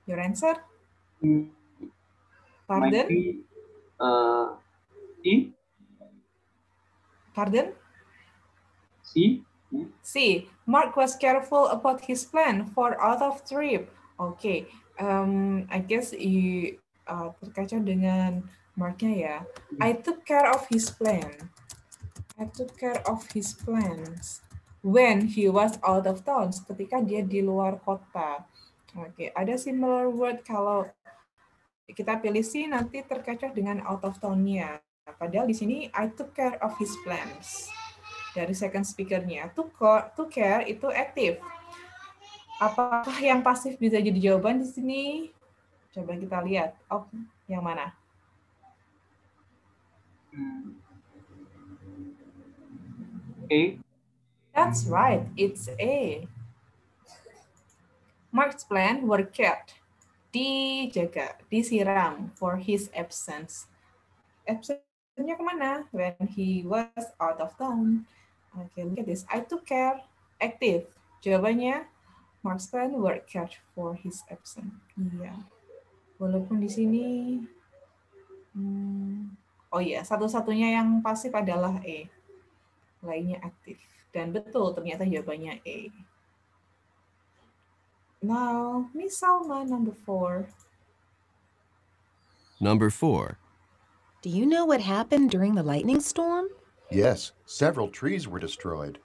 Your answer? Pardon? Might be C. Pardon? C. C. Mark was careful about his plan for out of trip. Okay, I guess you terkaca dengan Marknya ya. I took care of his plan. I took care of his plans when he was out of town. Ketika dia di luar kota. Oke, ada similar word kalau kita pilih C nanti terkaca dengan out of town-nya. Padahal di sini I took care of his plans. Dari second speaker-nya. To care itu aktif. Apakah yang pasif bisa jadi jawaban di sini? Coba kita lihat. Yang mana? A. That's right, it's A. Mark's plan were kept. Dijaga, disiram for his absence. Absence-nya kemana? When he was out of town. Okay, look at this. I took care, active. Jawabannya, Mark's plan were kept for his absence. Iya. Walaupun di sini, oh iya, satu-satunya yang pasif adalah E. Lainnya aktif. Dan betul, ternyata jawabannya A. Now, Miss Salma, number 4. Number 4. Do you know what happened during the lightning storm? Yes, several trees were destroyed.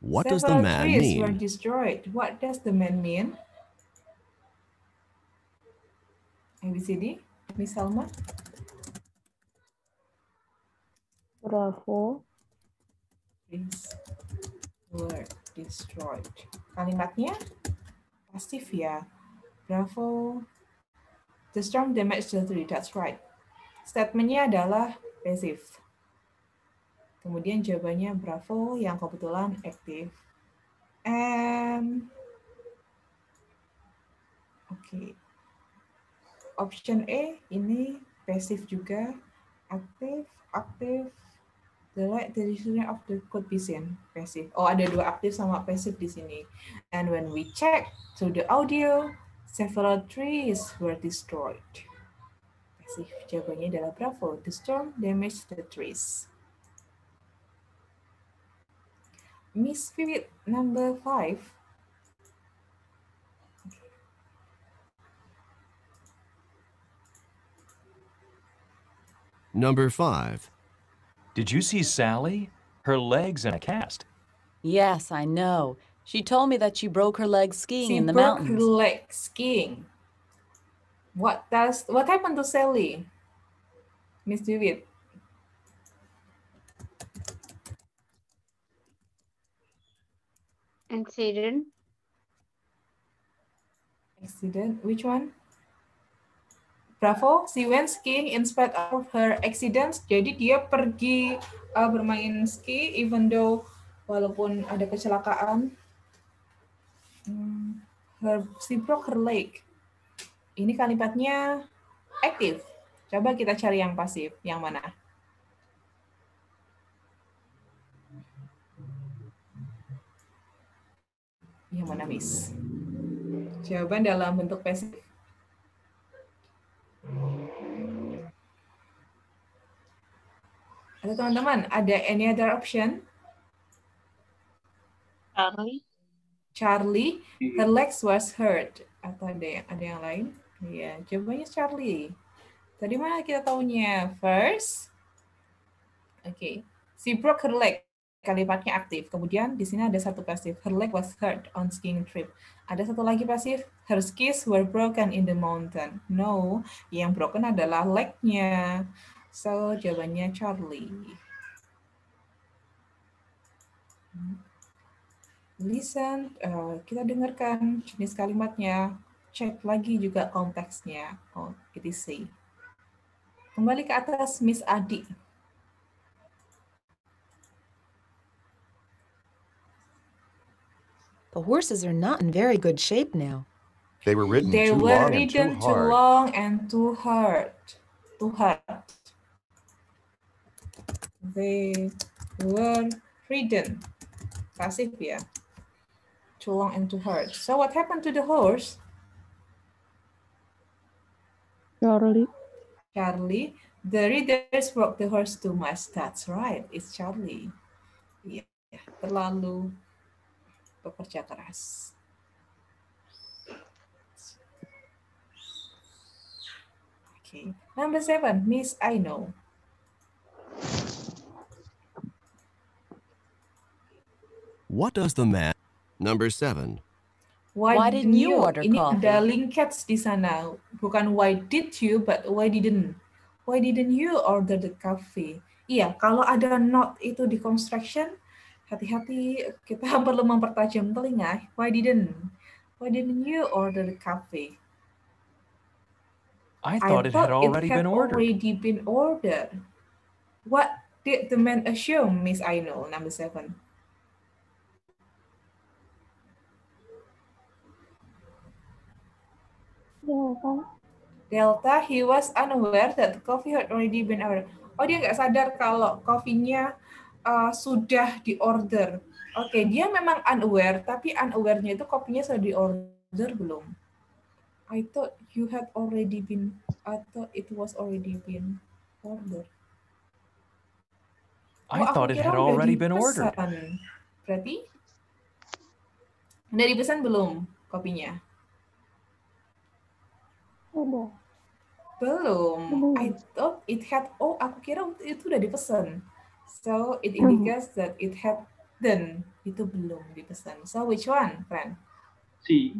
What does the man Several trees were mean? destroyed. What does the man mean? ABCD, Miss Salma. Bravo. Trees were destroyed. Kalimatnya pasif ya. Bravo. The storm damaged the tree. That's right. Statementnya adalah pasif. Kemudian jawabannya bravo yang kebetulan aktif. And okay. Option A ini pasif juga, aktif. The right decision of the could be seen, pasif. Oh, ada dua aktif sama pasif di sini. And when we check to the audio, several trees were destroyed. Pasif. Jawabannya adalah bravo. The storm damaged the trees. Miss Vivid, number 5. Number 5. Did you see Sally? Her leg's in a cast. Yes, I know. She told me that she broke her leg skiing in the She broke mountains. her leg skiing. What happened to Sally? Miss Vivid. Accident. Accident, which one? Bravo, she went skiing in spite of her accidents. Jadi dia pergi bermain ski even though walaupun ada kecelakaan. She broke her leg. Ini kalimatnya aktif. Coba kita cari yang pasif. Yang mana? Yang mana, Miss? Jawaban dalam bentuk pasif. Atau teman-teman, ada any other option? Charlie. Charlie, her legs was hurt. Atau ada yang lain? Iya, jawabannya Charlie. Tadi mana kita tahunya? First, oke. She broke her leg. Kalimatnya aktif. Kemudian di sini ada satu pasif. Her leg was hurt on skiing trip. Ada satu lagi pasif. Her skis were broken in the mountain. No, yang broken adalah leg-nya. So, jawabannya Charlie. Listen, kita dengarkan jenis kalimatnya. Cek lagi juga konteksnya. Oh, it is say. Kembali ke atas, Miss Adi. The horses are not in very good shape now. They were ridden They too were long and too ridden too hard. long and too hard. Too hard. They were ridden. Pasif ya. Too long and too hard. So what happened to the horse? Charlie. The riders broke the horse too much. That's right. It's Charlie. Iya, terlalu bekerja keras. Okay. Number 7, Miss I know. What does the man... Number 7. Why didn't you order Ini coffee? ada linkage di sana. Bukan why did you, but why didn't. Why didn't you order the coffee? Iya, kalau ada not itu di construction, hati-hati kita perlu mempertajam telinga. Why didn't you order the coffee? I thought it had already been ordered. What did the man assume, Miss I know, number 7? Delta, he was unaware that the coffee had already been ordered. Oh, dia nggak sadar kalau kopinya sudah diorder. Oke, dia memang unaware, tapi unaware-nya itu kopinya sudah diorder belum? I thought it was already been ordered. I thought it had already been ordered. Berarti udah dipesan belum kopinya? Belum. I thought it had. Oh, aku kira itu udah dipesan. So it indicates that it had done. Itu belum dipesan. So which one, friend? C.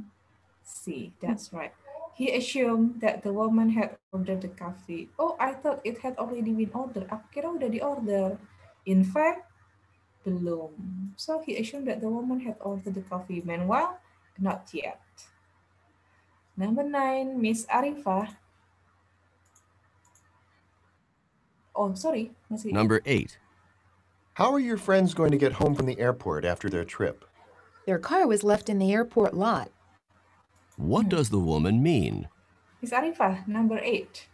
That's right. He assumed that the woman had ordered the coffee. Oh, I thought it had already been ordered. Aku kira udah diorder. In fact, belum. So he assumed that the woman had ordered the coffee. Meanwhile, not yet. Number 9, Miss Arifah. Oh, sorry. Number 8. How are your friends going to get home from the airport after their trip? Their car was left in the airport lot. What does the woman mean? Miss Arifah, number 8.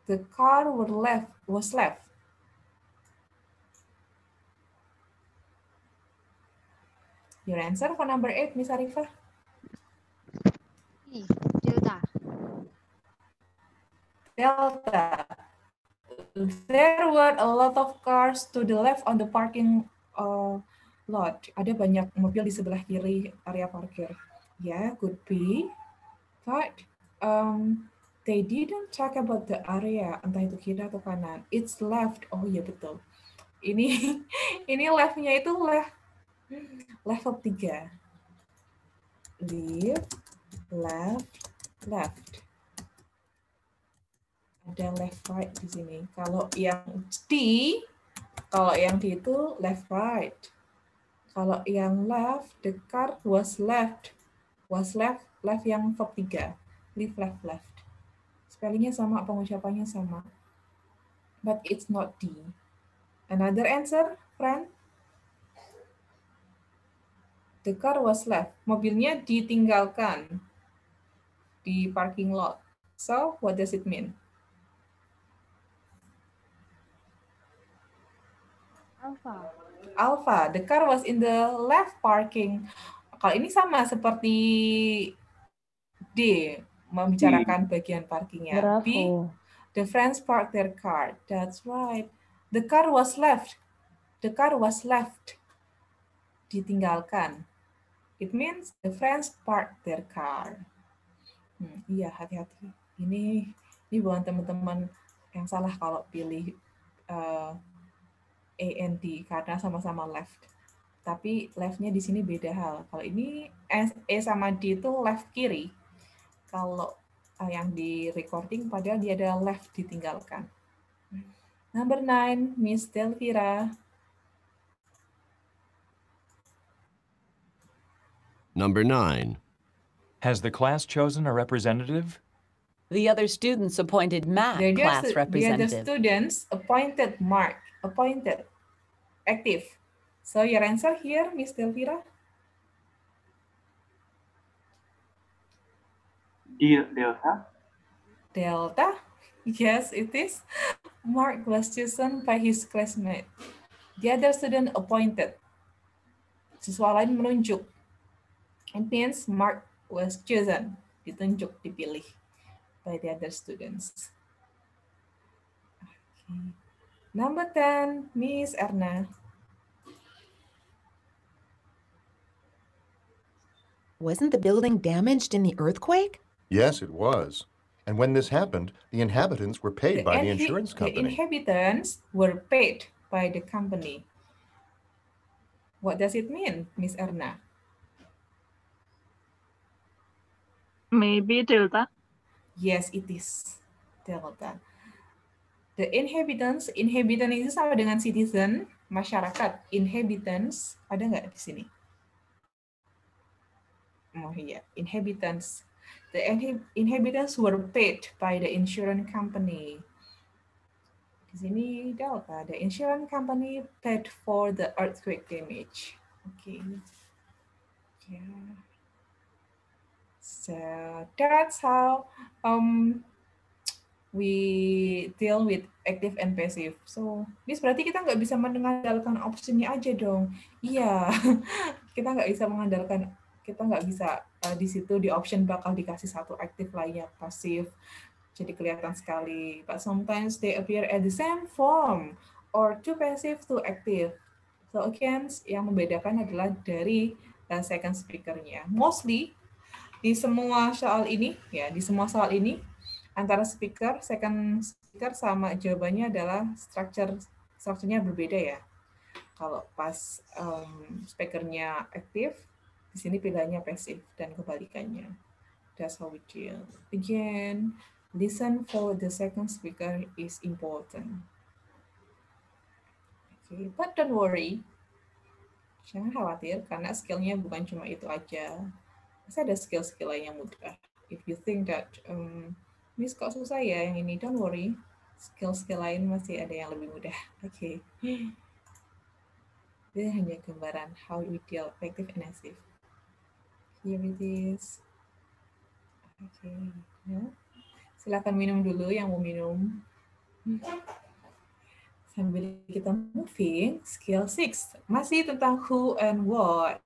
The car was left. Your answer for number 8, Miss Arifah? Delta. There were a lot of cars to the left on the parking lot. Ada banyak mobil di sebelah kiri area parkir. Yeah, could be. But they didn't talk about the area, entah itu kiri atau kanan. It's left. Oh iya betul. Ini left-nya itu level 3. Left. Ada left right di sini. Kalau yang D itu left right. Kalau yang left, the car was left. Left yang verb 3. Left. Spellingnya sama, pengucapannya sama. But it's not D. Another answer, friend? The car was left. Mobilnya ditinggalkan di parking lot. So, what does it mean? Alpha. The car was in the left parking. Kalau ini sama seperti D. membicarakan bagian parkingnya. B, Bravo. the friends parked their car. That's right. The car was left. The car was left. Ditinggalkan. It means the friends parked their car. Iya, hati-hati. Ini bukan teman-teman yang salah kalau pilih A and D karena sama-sama left. Tapi left-nya di sini beda hal. Kalau ini E sama D itu left kiri. Kalau yang di recording padahal dia ada left ditinggalkan. Number 9, Miss Delvira. Number 9. Has the class chosen a representative? The other students appointed Matt class representative. The other students appointed Mark. Appointed. Active. So your answer here, Miss Delvira? Delta. Delta? Yes, it is. Mark was chosen by his classmate. The other student appointed. Siswa lain menunjuk. It means Mark was chosen. Ditunjuk, dipilih by the other students. Okay. Number 10, Miss Erna. Wasn't the building damaged in the earthquake? Yes, it was. And when this happened, the inhabitants were paid by the insurance company. The inhabitants were paid by the company. What does it mean, Miss Erna? Maybe Delta. Yes, it is Delta. The inhabitants, inhabitant itu sama dengan citizen, masyarakat. Inhabitants, ada nggak di sini? Oh iya, inhabitants. The inhabitants were paid by the insurance company. Di sini Delta. The insurance company paid for the earthquake damage. Okay. Yeah. So that's how we deal with active and passive. So, Miss, berarti kita nggak bisa mengandalkan optionnya aja dong. Iya, kita nggak bisa di situ di option bakal dikasih satu aktif lainnya pasif. Jadi kelihatan sekali. But sometimes they appear at the same form or too passive to active. So again, yang membedakan adalah dari second speaker-nya. Mostly di semua soal ini, antara second speaker sama jawabannya adalah strukturnya berbeda ya. Kalau pas speakernya aktif, di sini pilihannya pasif dan kebalikannya. That's how we deal. Again, listen for the second speaker is important. Okay, but don't worry. Jangan khawatir karena skillnya bukan cuma itu aja. Masih ada skill-skill lain yang mudah. If you think that Miss kok susah ya yang ini, don't worry. Skill-skill lain masih ada yang lebih mudah. Oke. Ini hanya gambaran how we deal active and passive. Here it is. Oke. Ya. Silakan minum dulu yang mau minum. Sambil kita moving, skill 6. Masih tentang who and what.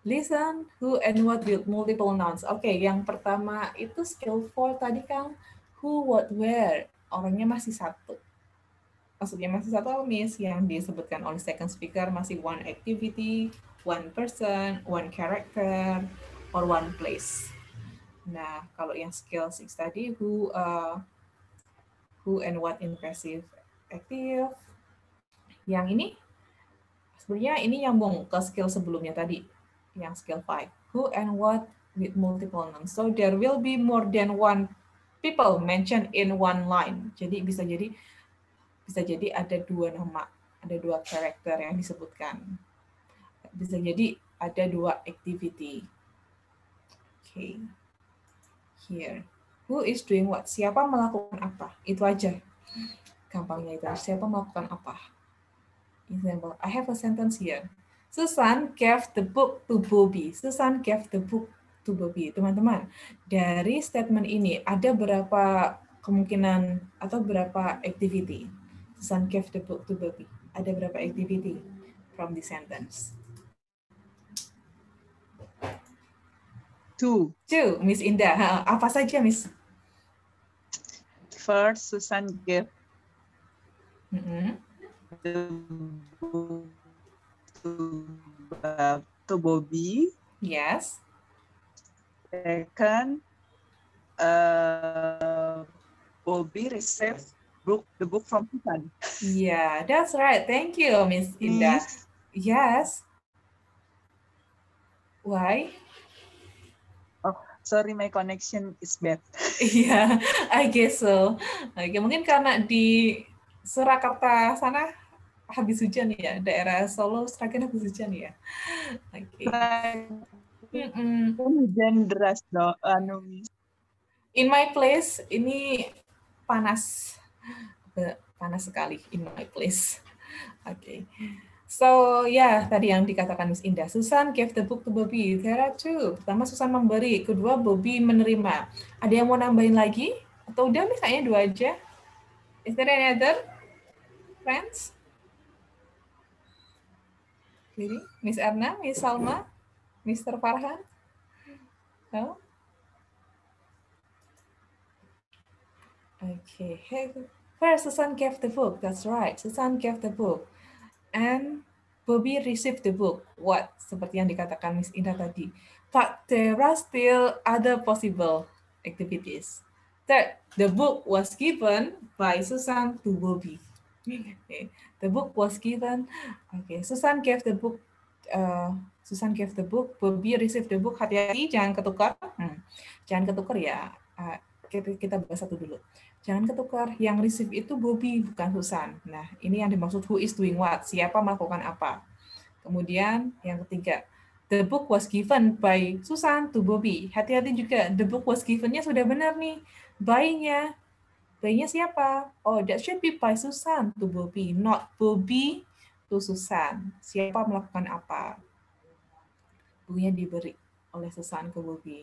Listen, who and what with multiple nouns. Oke, yang pertama itu skill 4 tadi kan who, what, where. Orangnya masih satu. Maksudnya masih satu, Miss, yang disebutkan oleh second speaker masih one activity, one person, one character, or one place. Nah, kalau yang skill 6 tadi who and what in passive active. Yang ini sebenarnya ini nyambung ke skill sebelumnya tadi. Yang skill 5, who and what with multiple nouns. So there will be more than one people mentioned in one line. Jadi bisa jadi ada dua nama, ada dua karakter yang disebutkan. Bisa jadi ada dua activity. Okay. Here, who is doing what? Siapa melakukan apa? Itu aja. Gampangnya itu. Siapa melakukan apa? Example, I have a sentence here. Susan gave the book to Bobby. Susan gave the book to Bobby. Teman-teman, dari statement ini ada berapa kemungkinan atau berapa activity? Susan gave the book to Bobby. Ada berapa activity from the sentence? Two. Miss Indah. Apa saja, Miss? First, Susan gave the book to Bobby. Yes. Second, Bobby received the book from Susan. Yeah, that's right. Thank you, Miss Indah. Yes. Why? Oh, sorry, my connection is bad. Iya, I guess so. Oke, mungkin karena di Surakarta sana habis hujan ya, daerah Solo Sragen habis hujan ya. Oke. Hujan deras dong, In my place ini panas, panas sekali in my place. Oke. So, ya, tadi yang dikatakan Miss Indah, Susan gave the book to Bobby. There are two. Pertama, Susan memberi. Kedua, Bobby menerima. Ada yang mau nambahin lagi? Atau udah misalnya 2 aja? Is there any other friends? Jadi, Miss Erna, Miss Salma, Mr. Farhan? No? Okay. First, Susan gave the book. That's right. Susan gave the book. And Bobby received the book. What? Seperti yang dikatakan Miss Indah tadi. But there are still other possible activities. Third, the book was given by Susan to Bobby. Okay. The book was given. Okay, Susan gave the book. Susan gave the book. Bobby received the book. Hati-hati, jangan ketukar. Jangan ketukar ya. Kita bahas satu dulu. Jangan ketukar, yang receive itu Bobby, bukan Susan. Nah, ini yang dimaksud who is doing what, siapa melakukan apa. Kemudian yang ketiga, the book was given by Susan to Bobby. Hati-hati juga, the book was given-nya sudah benar nih. By-nya siapa? Oh, that should be by Susan to Bobby, not Bobby to Susan. Siapa melakukan apa? Bukunya diberi oleh Susan ke Bobby.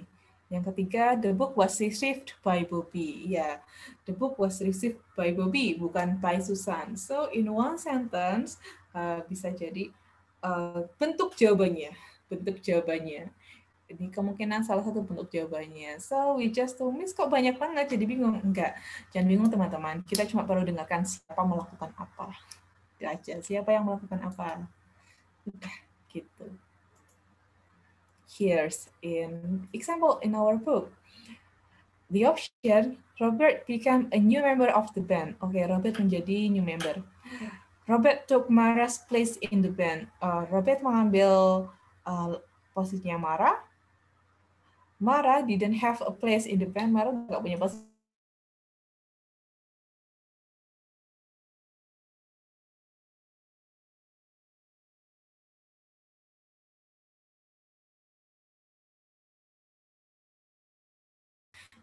Yang ketiga, the book was received by Bobby. Ya, the book was received by Bobby, bukan by Susan. So, in one sentence, bisa jadi bentuk jawabannya. Ini kemungkinan salah satu bentuk jawabannya. So, we just told Miss, kok banyak banget, jadi bingung. Enggak, jangan bingung teman-teman. Kita cuma perlu dengarkan siapa melakukan apa. Itu aja, siapa yang melakukan apa. Udah, gitu. Here's an example in our book. The option, Robert became a new member of the band. Oke, Robert menjadi new member. Robert took Mara's place in the band. Robert mengambil posisinya Mara. Mara didn't have a place in the band. Mara nggak punya posisi.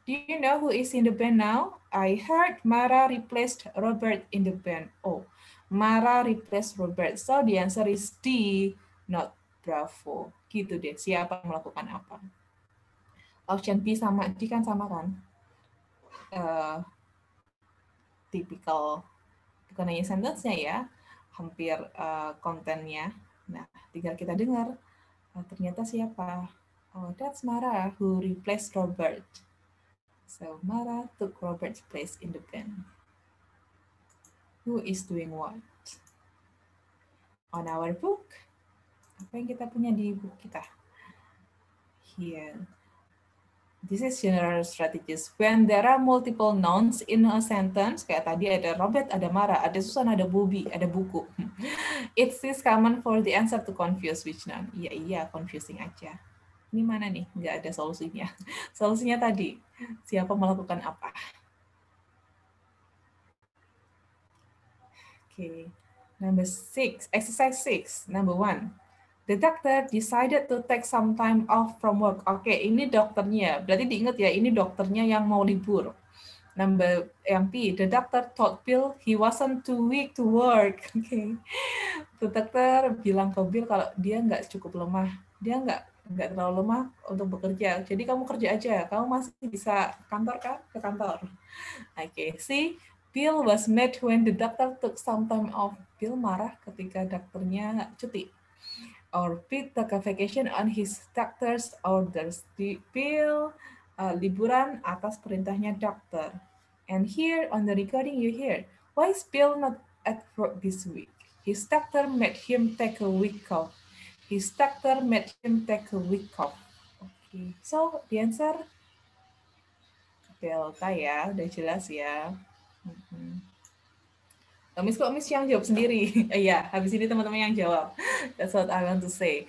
Do you know who is in the band now? I heard Mara replaced Robert in the band. Oh, Mara replaced Robert. So the answer is D, not Bravo. Gitu deh, siapa yang melakukan apa. Option B sama D kan sama kan? Tipikal, bukan hanya sentence-nya ya, hampir kontennya. Nah, tinggal kita dengar. Ternyata siapa? Oh, that's Mara who replaced Robert. So Mara took Robert's place in the band. Who is doing what? On our book. Apa yang kita punya di buku kita? Here. This is general strategies. When there are multiple nouns in a sentence, kayak tadi ada Robert, ada Mara, ada Susan, ada Bobby, ada buku. It is common for the answer to confuse which noun. Iya, confusing aja. Ini mana nih? Nggak ada solusinya. Solusinya tadi, siapa melakukan apa. Okay. Number 6, exercise 6, number 1. The doctor decided to take some time off from work. Oke, ini dokternya. Berarti diingat ya, ini dokternya yang mau libur. Number yang P, the doctor told Bill he wasn't too weak to work. Oke. The doctor bilang ke Bill kalau dia nggak cukup lemah. Dia nggak terlalu lemah untuk bekerja. Jadi kamu kerja aja. Kamu masih bisa kantor kan? Ke kantor. Oke, see, Bill was mad when the doctor took some time off. Bill marah ketika dokternya cuti. or Pete took a vacation on his doctor's orders. Bill liburan atas perintahnya dokter. And here on the recording you hear, why is Bill not at work this week? His doctor made him take a week off. His doctor made him take a week off. Okay, so the answer delta ya, udah jelas ya. Miss kok Miss yang jawab sendiri? Iya, habis ini teman-teman yang jawab. That's what I want to say.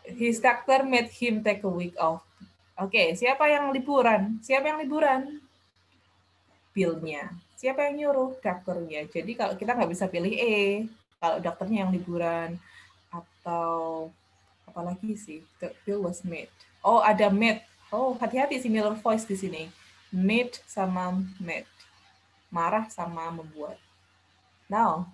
His doctor made him take a week off. Oke, siapa yang liburan? Siapa yang liburan? Bill-nya. Siapa yang nyuruh? Dokternya. Jadi kalau kita nggak bisa pilih kalau dokternya yang liburan. Atau apalagi sih? Bill was made. Oh, ada made. Oh, hati-hati similar voice di sini. Made sama made. Marah sama membuat. Now,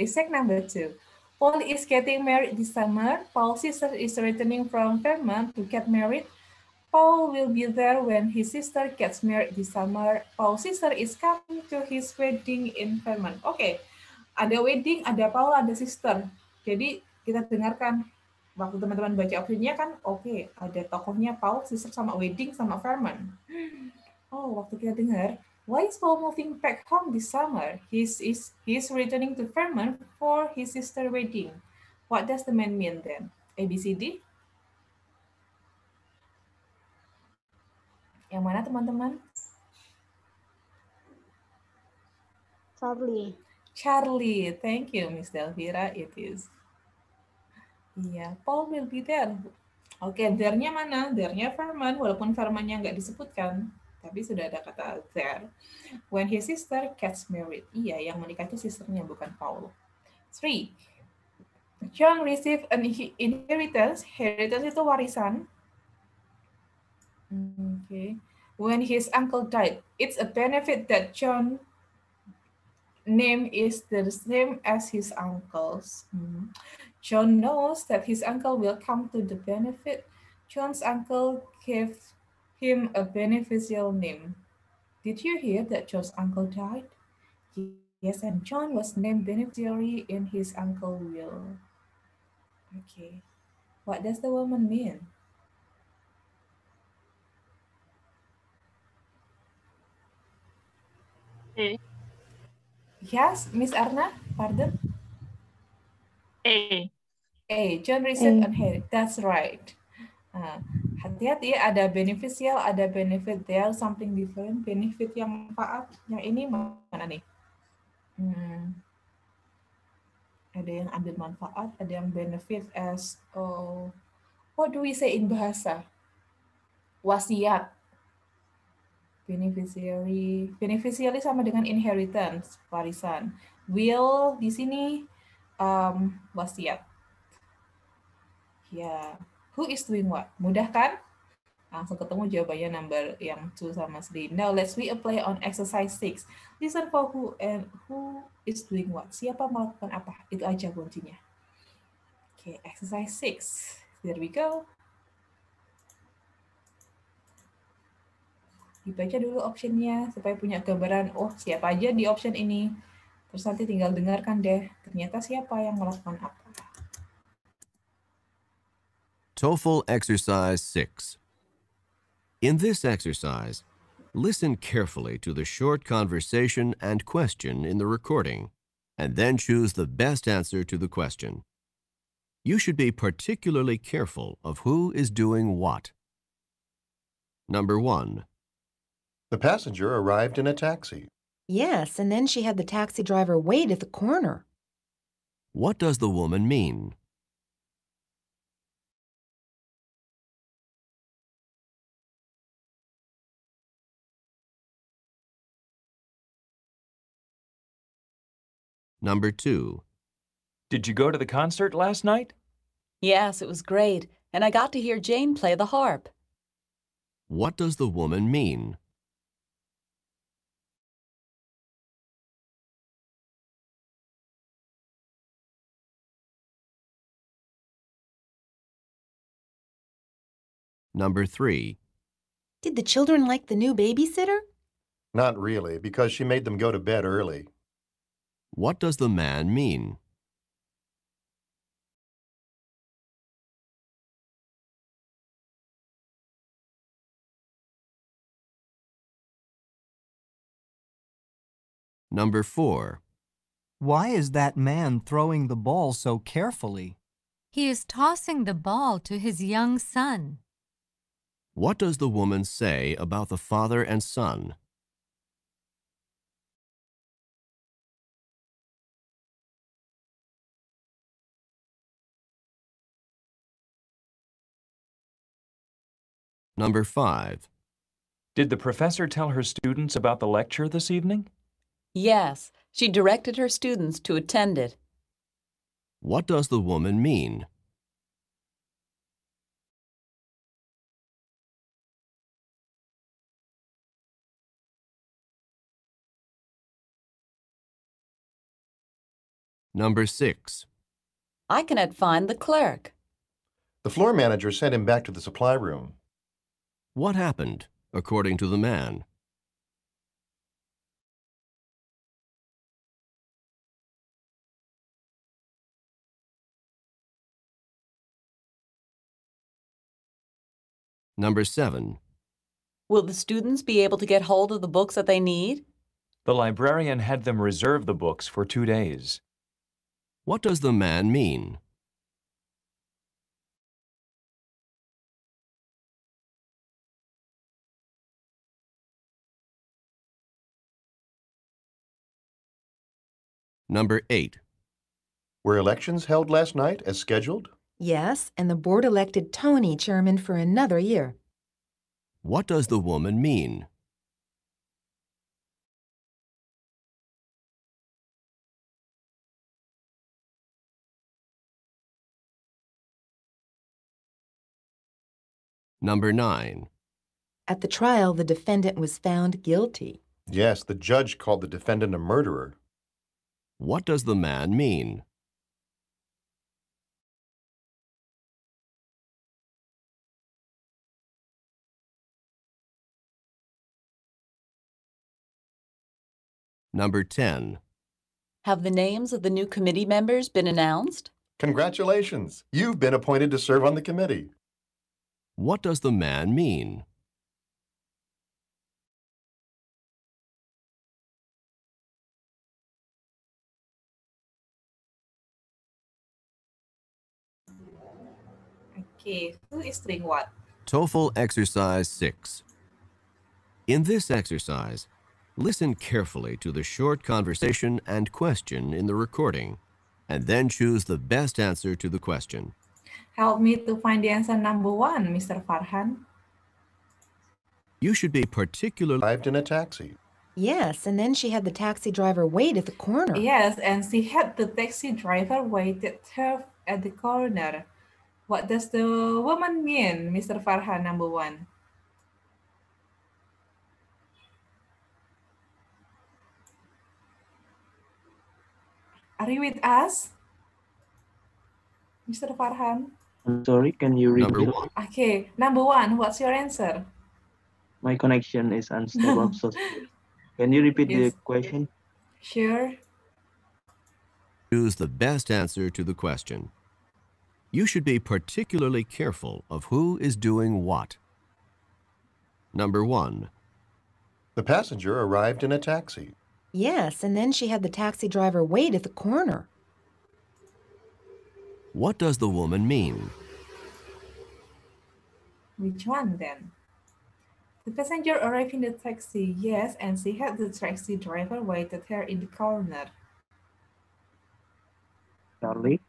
Mistake number 2. Paul is getting married this summer. Paul's sister is returning from Vermont to get married. Paul will be there when his sister gets married this summer. Paul's sister is coming to his wedding in Vermont. Oke, ada wedding, ada Paul, ada sister. Jadi kita dengarkan waktu teman-teman baca opsinya kan, oke, ada tokohnya Paul, sister sama wedding sama Vermont. Oh, waktu kita dengar, why is Paul moving back home this summer? He's returning to Vermont for his sister wedding. What does the man mean then? A, B, C, D? Yang mana teman-teman? Charlie. Charlie. Thank you, Miss Delvira. It is. Iya, Paul will be there. Oke, there-nya mana? There-nya Vermont, walaupun Vermont-nya nggak disebutkan. Tapi sudah ada kata there. When his sister gets married. Iya, yang menikah itu sisternya, bukan Paul. 3. John received an inheritance. Inheritance itu warisan. Okay. When his uncle died, it's a benefit that John's name is the same as his uncle's. John knows that his uncle will come to the benefit. John's uncle gave him a beneficial name. Did you hear that John's uncle died? Yes, and John was named beneficiary in his uncle's will. Okay. What does the woman mean? A. Yes, Miss Arna, pardon? A. John received an inheritance. That's right. Hati-hati, ada beneficial, ada benefit. They are something different. Benefit yang manfaat. Yang ini mana nih? Ada yang ambil manfaat, ada yang benefit as what do we say in bahasa? Wasiat. Beneficiary sama dengan inheritance, warisan. Will di sini wasiat. Ya, who is doing what? Mudah kan? Langsung ketemu jawabannya number yang 2 sama 3. Now let's reapply on exercise 6. Listen for who and who is doing what. Siapa melakukan apa? Itu aja kuncinya. Okay, exercise 6. There we go. Dibaca dulu optionnya supaya punya gambaran, oh siapa aja di option ini. Terus nanti tinggal dengarkan deh, ternyata siapa yang melakukan apa. TOEFL Exercise 6. In this exercise, listen carefully to the short conversation and question in the recording, and then choose the best answer to the question. You should be particularly careful of who is doing what. Number 1. The passenger arrived in a taxi. Yes, and then she had the taxi driver wait at the corner. What does the woman mean? Number 2. Did you go to the concert last night? Yes, it was great, and I got to hear Jane play the harp. What does the woman mean? Number 3. Did the children like the new babysitter? Not really, because she made them go to bed early. What does the man mean? Number 4. Why is that man throwing the ball so carefully? He is tossing the ball to his young son. What does the woman say about the father and son? Number 5. Did the professor tell her students about the lecture this evening? Yes, she directed her students to attend it. What does the woman mean? Number 6. I cannot find the clerk. The floor manager sent him back to the supply room. What happened, according to the man? Number 7. Will the students be able to get hold of the books that they need? The librarian had them reserve the books for 2 days. What does the man mean? Number 8. Were elections held last night as scheduled? Yes, and the board elected Tony chairman for another year. What does the woman mean? Number 9. At the trial, the defendant was found guilty. Yes, the judge called the defendant a murderer. What does the man mean? Number 10. Have the names of the new committee members been announced? Congratulations! You've been appointed to serve on the committee. What does the man mean? Okay, who is doing what? TOEFL Exercise 6. In this exercise, listen carefully to the short conversation and question in the recording, and then choose the best answer to the question. Help me to find the answer number 1, Mr. Farhan. You should be particularly Arrived in a taxi. Yes, and then she had the taxi driver wait at the corner. Yes, and she had the taxi driver waited her at the corner. What does the woman mean, Mr. Farhan, number 1? Are you with us, Mr. Farhan? I'm sorry, can you Number repeat? 1. Okay, number 1, what's your answer? My connection is unstable. I'm so sorry. Can you repeat the Yes. question? Sure. Choose the best answer to the question. You should be particularly careful of who is doing what. Number 1. The passenger arrived in a taxi. Yes, and then she had the taxi driver wait at the corner. What does the woman mean? Which one then? The passenger arrived in the taxi, yes, and she had the taxi driver waited her in the corner. Charlie?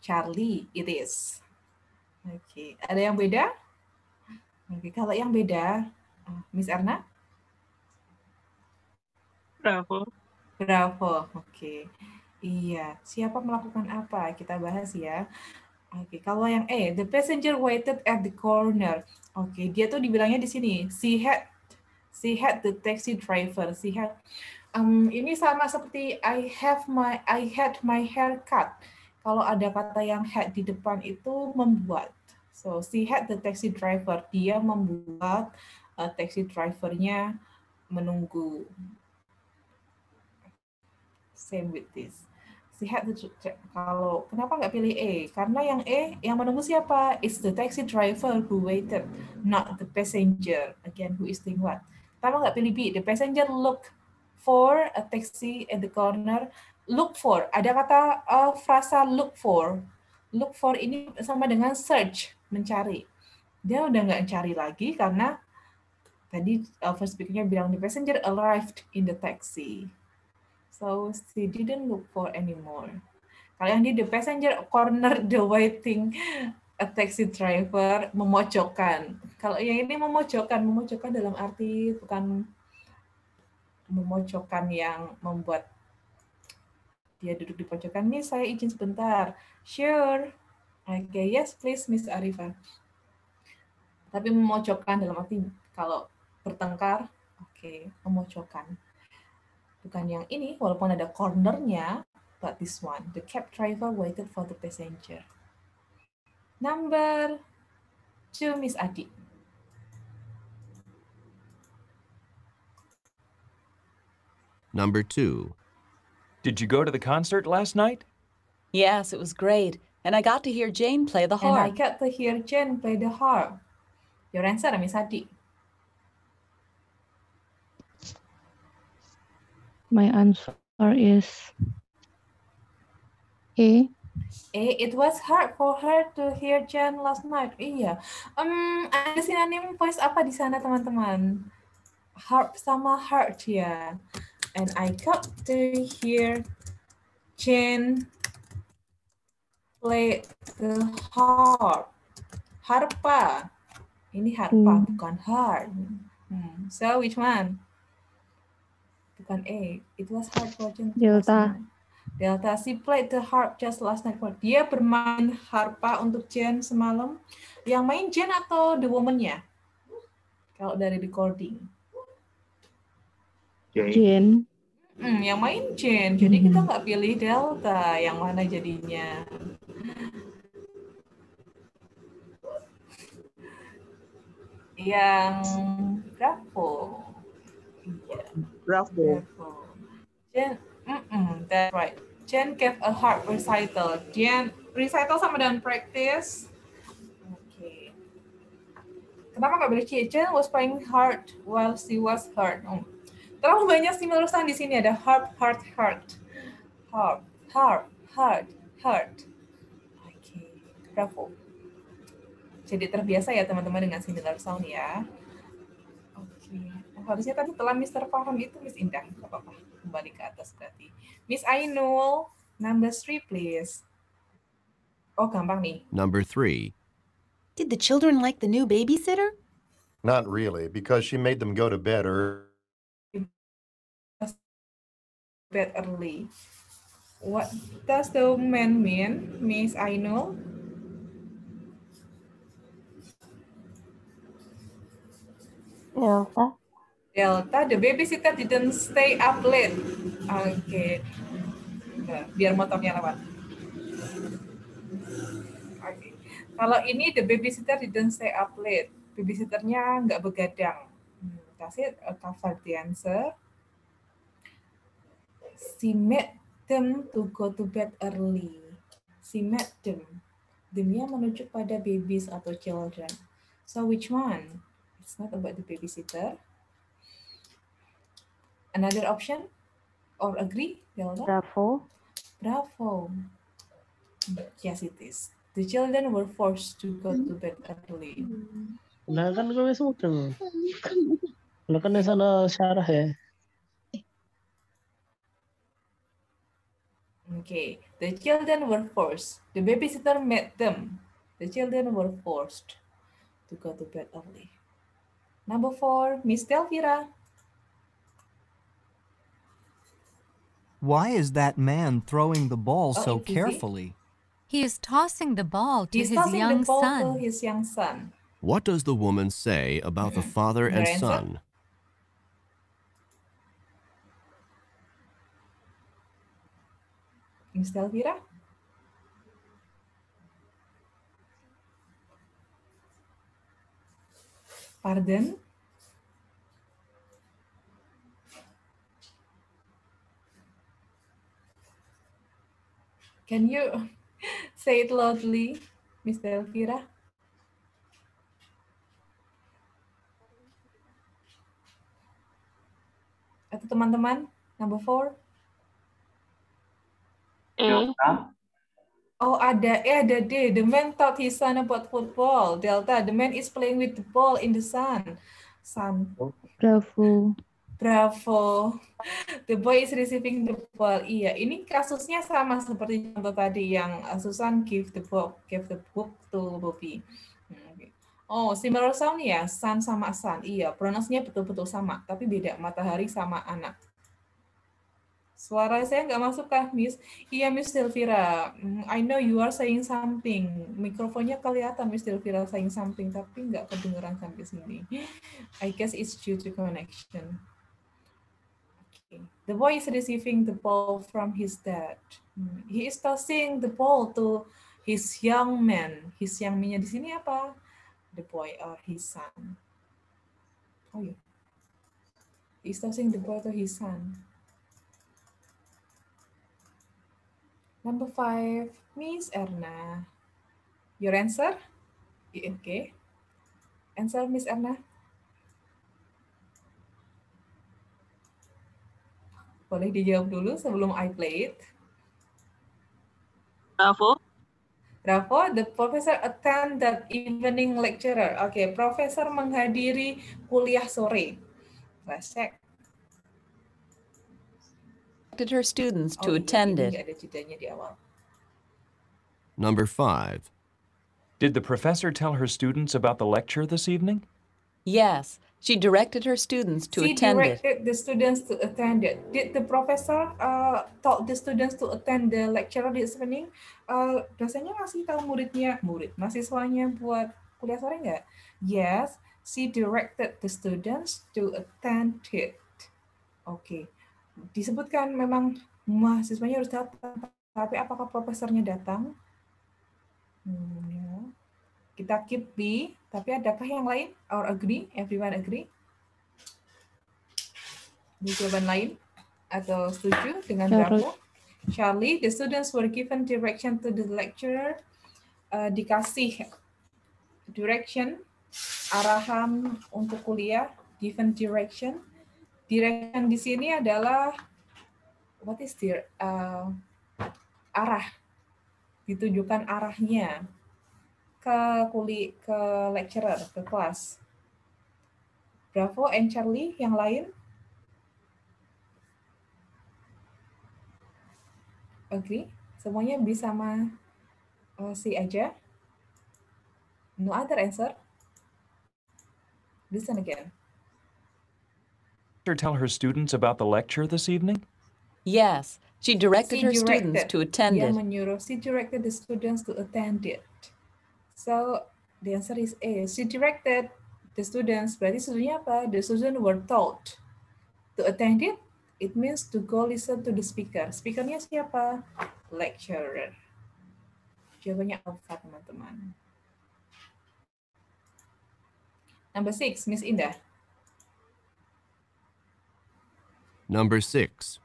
Charlie, it is. Oke, ada yang beda? Oke, kalau yang beda, Miss Erna? Bravo. Bravo, oke. Iya, siapa melakukan apa? Kita bahas ya. Oke, kalau yang E, the passenger waited at the corner. Oke, dia tuh dibilangnya di sini, she had the taxi driver. Ini sama seperti I had my hair cut. Kalau ada kata yang had di depan itu membuat. So, she had the taxi driver. Dia membuat taxi drivernya menunggu. Same with this. Kalau kenapa nggak pilih E? Karena yang E, yang menunggu siapa? It's the taxi driver who waited, not the passenger. Again, who is doing what? Kenapa nggak pilih B? The passenger looked for a taxi at the corner. Look for, ada kata frasa look for. Look for ini sama dengan search, mencari. Dia udah nggak cari lagi karena tadi first speaker-nya bilang the passenger arrived in the taxi. So she didn't look for anymore. Kalau yang di the passenger corner the waiting a taxi driver, memojokkan. Kalau yang ini memojokkan dalam arti bukan memojokkan yang membuat dia duduk di pojokan. Miss, saya izin sebentar. Sure. Okay, yes please Miss Arifah. Tapi memojokkan dalam arti kalau bertengkar, oke, memojokkan. Bukan yang ini, walaupun ada cornernya, but this one. The cab driver waited for the passenger. Number 2, Miss Adi. Number 2. Did you go to the concert last night? Yes, it was great. And I got to hear Jane play the And I harp. got to hear Jane play the harp. Your answer, Miss Adi. My answer is A. It was hard for her to hear Jane last night. Iya. Ada sinonim voice apa di sana, teman-teman? Harp sama heart ya. And I got to hear Jane play the harp. Harpa. Ini harpa, bukan heart. So which one? Bukan A. It was hard for Jane. Delta. Delta. She played the harp just last night. Dia bermain harpa untuk Jane semalam. Yang main Jane atau the woman-nya? Kalau dari recording. Jane. Yang main Jane. Jadi kita nggak pilih Delta. Yang mana jadinya? Yang Bravo. Bravo. Jane, that's right. Jane gave a harp recital. Jane recital sama dengan practice. Okay. Kenapa nggak boleh C? Jane was playing harp while she was hurt. Terlalu banyak simulusan di sini, ada harp, heart, heart. Harp, harp, heart, heart. Oke, bravo. Jadi terbiasa ya teman-teman dengan similar sound ya. Oke, harusnya tadi telah Mr. Paham itu Miss Indah. Nggak apa-apa, kembali ke atas berarti. Miss Ainul, number 3 please. Oh, gampang nih. Number 3. Did the children like the new babysitter? Not really, because she made them go to bed Bed early. What does the man mean, Miss Ainul? Delta. Delta, the babysitter didn't stay up late. Oke. Biar motornya lewat. Oke. Kalau ini the babysitter didn't stay up late. Babysitternya nggak begadang. Kasih cover the answer. She made them to go to bed early. She made them. Them-nya menuju pada babies atau children. So which one? It's not about the babysitter. Another option? Or agree, Delta? Bravo. Bravo. Yes, it is. The children were forced to go to bed early. Nah kan gue sudah. Kalau kan di sana syarah ya. Okay. The children were forced. The babysitter made them. The children were forced to go to bed early. Number 4, Miss Delvira. Why is that man throwing the ball so it's easy. carefully? He is tossing the ball to He's his tossing young the ball son. to his young son. What does the woman say about the father and Your answer? son? Miss Delvira? Pardon? Can you say it loudly, Miss Delvira? Atau teman-teman Number 4. Delta. Oh, ada D. The man taught his son about football. Delta. The man is playing with the ball in the sun. Sun. Bravo. Bravo. The boy is receiving the ball. Iya, ini kasusnya sama seperti contoh tadi yang Susan give the book to Bobby. Okay. Oh, similar sound ya, sun sama sun. Iya, pronounce-nya betul-betul sama, tapi beda. Matahari sama anak. Suara saya nggak masuk kah, Miss? Iya, Miss Delvira. I know you are saying something. Mikrofonnya kelihatan Miss Delvira saying something, tapi nggak kedengeran sampai sini. I guess it's due to connection. Okay. The boy is receiving the ball from his dad. He is tossing the ball to his young man. His young man-nya di sini apa? The boy or his son. Oh yeah. He is tossing the ball to his son. Number 5, Miss Erna. Your answer? Okay. Answer, Miss Erna. Boleh dijawab dulu sebelum I play it. Bravo. Bravo, the professor attend that evening lecturer. Oke, profesor menghadiri kuliah sore. Let's check. Did her students to attend it? Nggak ada jedanya di awal. Number 5. Did the professor tell her students about the lecture this evening? Yes, she directed her students to attend it. She directed the students to attend it. Did the professor taught the students to attend the lecture this evening? Dosennya ngasih tahu mahasiswanya buat kuliah sore nggak? Yes, she directed the students to attend it. Oke. Disebutkan memang mahasiswanya harus datang, tapi apakah profesornya datang? Ya. Kita keep B, tapi adakah yang lain? Or agree? Everyone agree? Ada jawaban lain? Atau setuju dengan Bravo? Charlie, the students were given direction to the lecturer. Dikasih direction, arahan untuk kuliah, given direction. Direction di sini adalah what is the arah, ditujukan arahnya ke lecturer, ke kelas. Bravo and Charlie, yang lain? Agree? Semuanya bisa sama C aja? No other answer? Listen again. Tell her students about the lecture this evening? Yes, she directed her students to attend Dia it. menyuruh, she directed the students to attend it. So, the answer is A. She directed the students, berarti studentnya apa? The students were taught to attend it. It means to go listen to the speaker. Speakernya siapa? Lecturer. Jawabannya alpha, teman-teman. Number 6, Miss Indah. Number 6.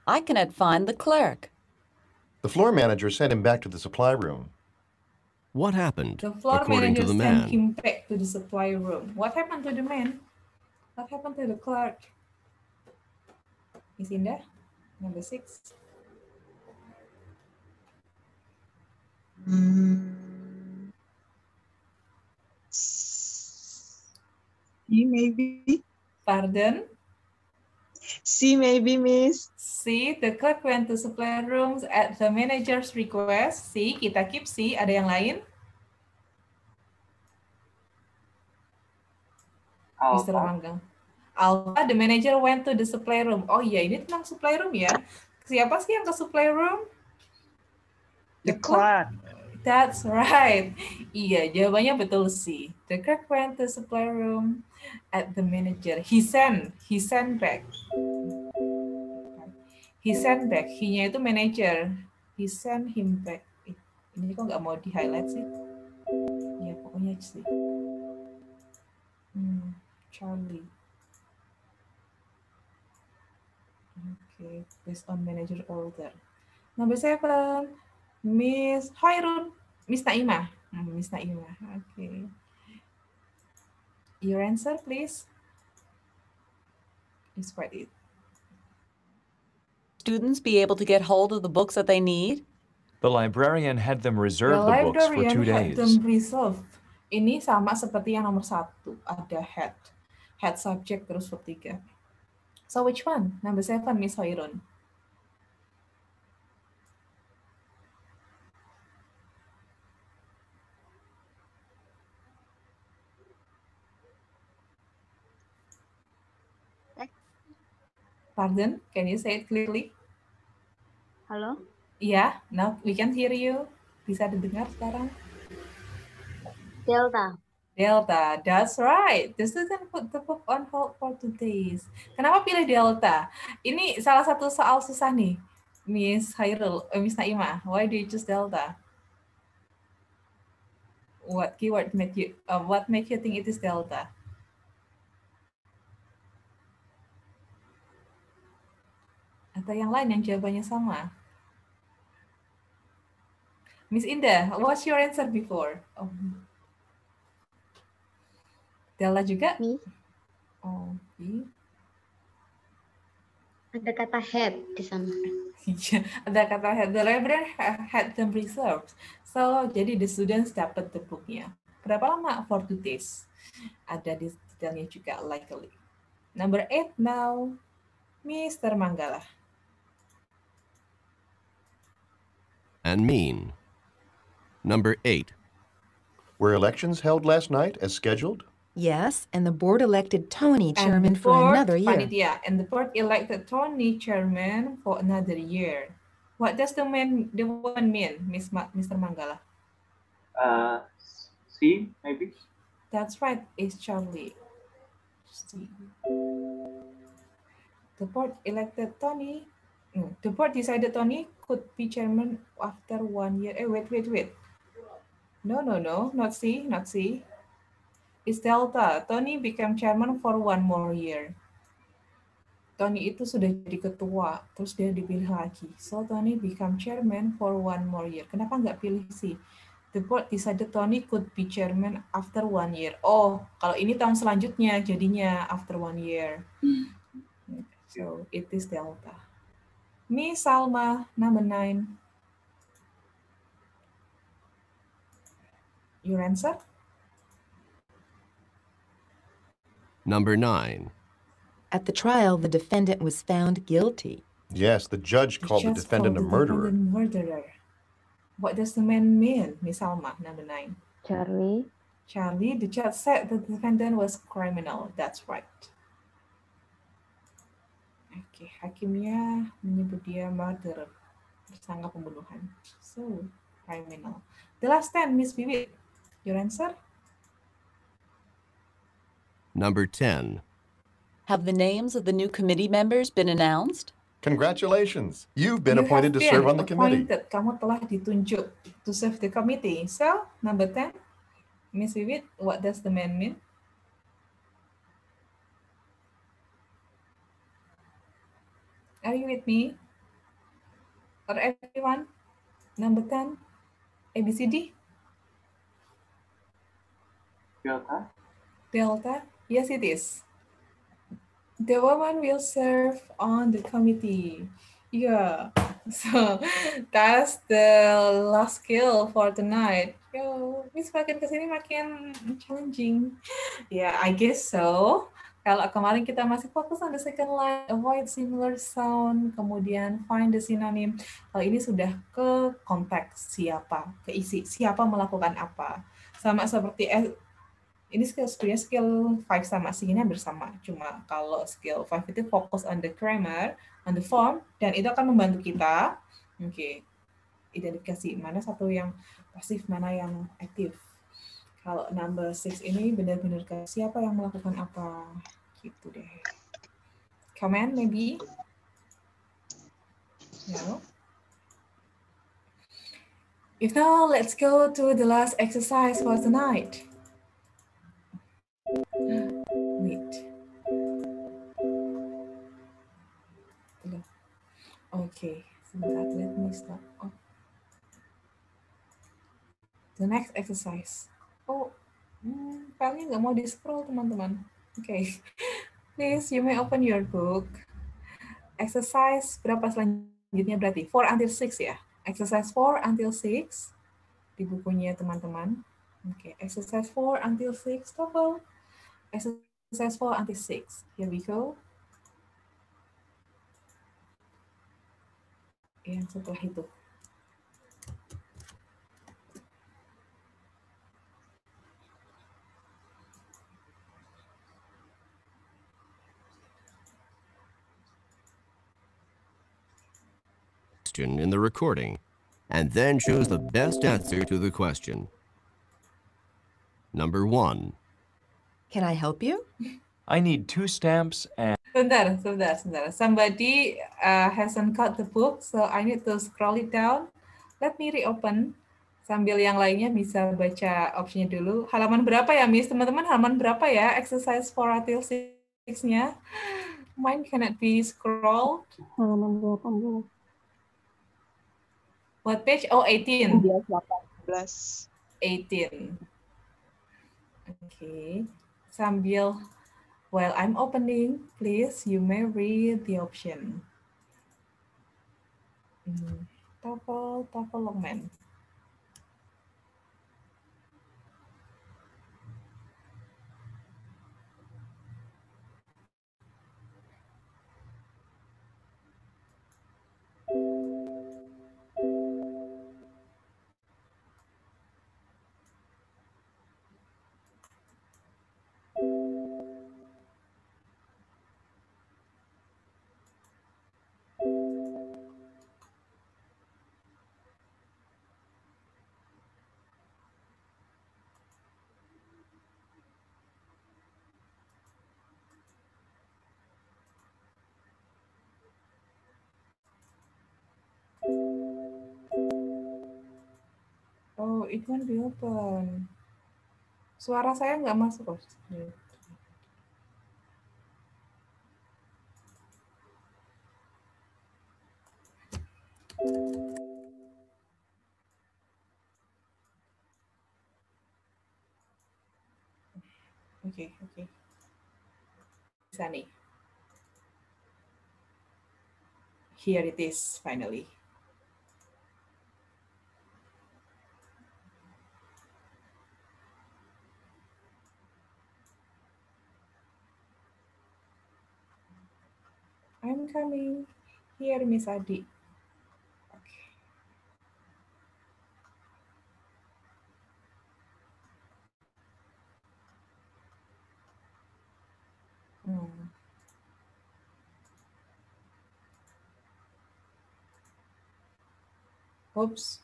I cannot find the clerk. The floor manager sent him back to the supply room. What happened, The floor according to manager the sent man? him back to the supply room. What happened to the man? What happened to the clerk? Miss Indah, number 6. C maybe. Pardon? C maybe, Miss. C, the clerk went to supply rooms at the manager's request. C, kita keep C. Ada yang lain? Mr. Manggang. Alpha, the manager went to the supply room. Oh iya, ini tentang supply room ya. Siapa sih yang ke supply room? The clerk. That's right. Iya, jawabannya betul C. The clerk went to supply room at the manager. He sent back. He sent back. He-nya itu manager. He sent him back. Ini kok nggak mau di-highlight sih? Ya, pokoknya sih. Charlie. Okay, based on manager order. Number 7, Miss Hairun. Miss Naimah. Miss Naimah. Okay. Your answer, please. Is quite it. students be able to get hold of the books that they need? The librarian had them The reserve the books for 2 librarian had days. them reserved. Ini sama seperti yang nomor 1. Ada head subject terus verb 3. So which one? Number 7, Miss Hoirun. Pardon? Can you say it clearly? Halo? Yeah, now we can hear you. Bisa didengar sekarang? Delta. Delta, that's right. The student put the book on hold for 2 days. Kenapa pilih Delta? Ini salah satu soal susah nih, Miss Hairul, Miss Naima. Why do you choose Delta? What keyword made you? What make you think it is Delta? Atau yang lain yang jawabannya sama? Miss Indah, what's your answer before? Oh. Delta juga? Oh, okay. Ada kata head di sana. Iya, ada kata head. The librarian had them reserved. So, jadi the students dapat the booknya. Berapa lama? For 2 days. Ada di detailnya juga, likely. Number 8 now, Mr. Manggala. And mean. Number 8. Were elections held last night as scheduled? Yes, and the board elected Tony And chairman the for board, another year. Panitia, and the board elected Tony chairman for another year. What does the one mean, Mr. Manggala? C, maybe? That's right, it's Charlie. C. The board elected Tony. The board decided Tony could be chairman after 1 year. Wait. No, not C, not C. It's Delta. Tony became chairman for 1 more year. Tony itu sudah jadi ketua, terus dia dipilih lagi. So, Tony become chairman for 1 more year. Kenapa nggak pilih C? The board decided Tony could be chairman after 1 year. Oh, kalau ini tahun selanjutnya jadinya after 1 year. So, it is Delta. Miss Salma, number 9. Your answer? Number 9. At the trial, the defendant was found guilty. Yes, the judge called the defendant a murderer. What does the man mean, Miss Salma, number 9? Charlie. Charlie, the judge said the defendant was criminal. That's right. Oke, hakimnya menyebut dia murderer, tersangka pembunuhan. So, criminal. The last 10, Miss Vivi. Your answer? Number 10. Have the names of the new committee members been announced? Congratulations! You've been appointed to serve on the committee. Kamu telah ditunjuk to serve the committee. So, number 10, Miss Vivi, what does the man mean? Are you with me? Or everyone? Number 10, ABCD? Delta? Delta? Yes, it is. The woman will serve on the committee. Yeah. So, that's the last skill for tonight. Yo, Miss makin kesini makin challenging. Yeah, I guess so. Kalau kemarin kita masih fokus on the second line, avoid similar sound, kemudian find the synonym. Kalau ini sudah ke konteks siapa, ke isi, siapa melakukan apa. Sama seperti ini sebenarnya skill 5 sama sini hampir sama. Cuma kalau skill 5 itu fokus on the grammar, on the form, dan itu akan membantu kita. Oke, identifikasi mana satu yang pasif, mana yang aktif. Kalau number 6 ini benar-benar ke siapa yang melakukan apa, gitu deh. Comment maybe? No? If now, let's go to the last exercise for tonight. Wait. Okay, sebentar, let me start. Oh. The next exercise. Oh, filenya nggak mau di-scroll, teman-teman. Okay. Please, you may open your book exercise berapa selanjutnya berarti? 4 until 6 ya? Exercise 4 until 6 di bukunya teman-teman. Oke, exercise 4 until 6 TOEFL. Exercise 4 until 6. Here we go. Yang setelah itu. In the recording, and then choose the best answer to the question. Number 1. Can I help you? I need 2 stamps and... Sebentar. Somebody hasn't got the book, so I need to scroll it down. Let me reopen. Sambil yang lainnya bisa baca opsinya dulu. Halaman berapa ya, Miss? Teman-teman, halaman berapa ya? Exercise 4 until 6-nya. Mine cannot be scrolled. Halaman 18. What page? Oh, 18. 18. 18. Okay. Sambil while I'm opening, please, you may read the option. TOEFL Longman. Oh, it won't be open. Suara saya nggak masuk. Oke. Bisa nih. Here it is, finally. I'm coming. Here, Miss Adi. Okay. Oops.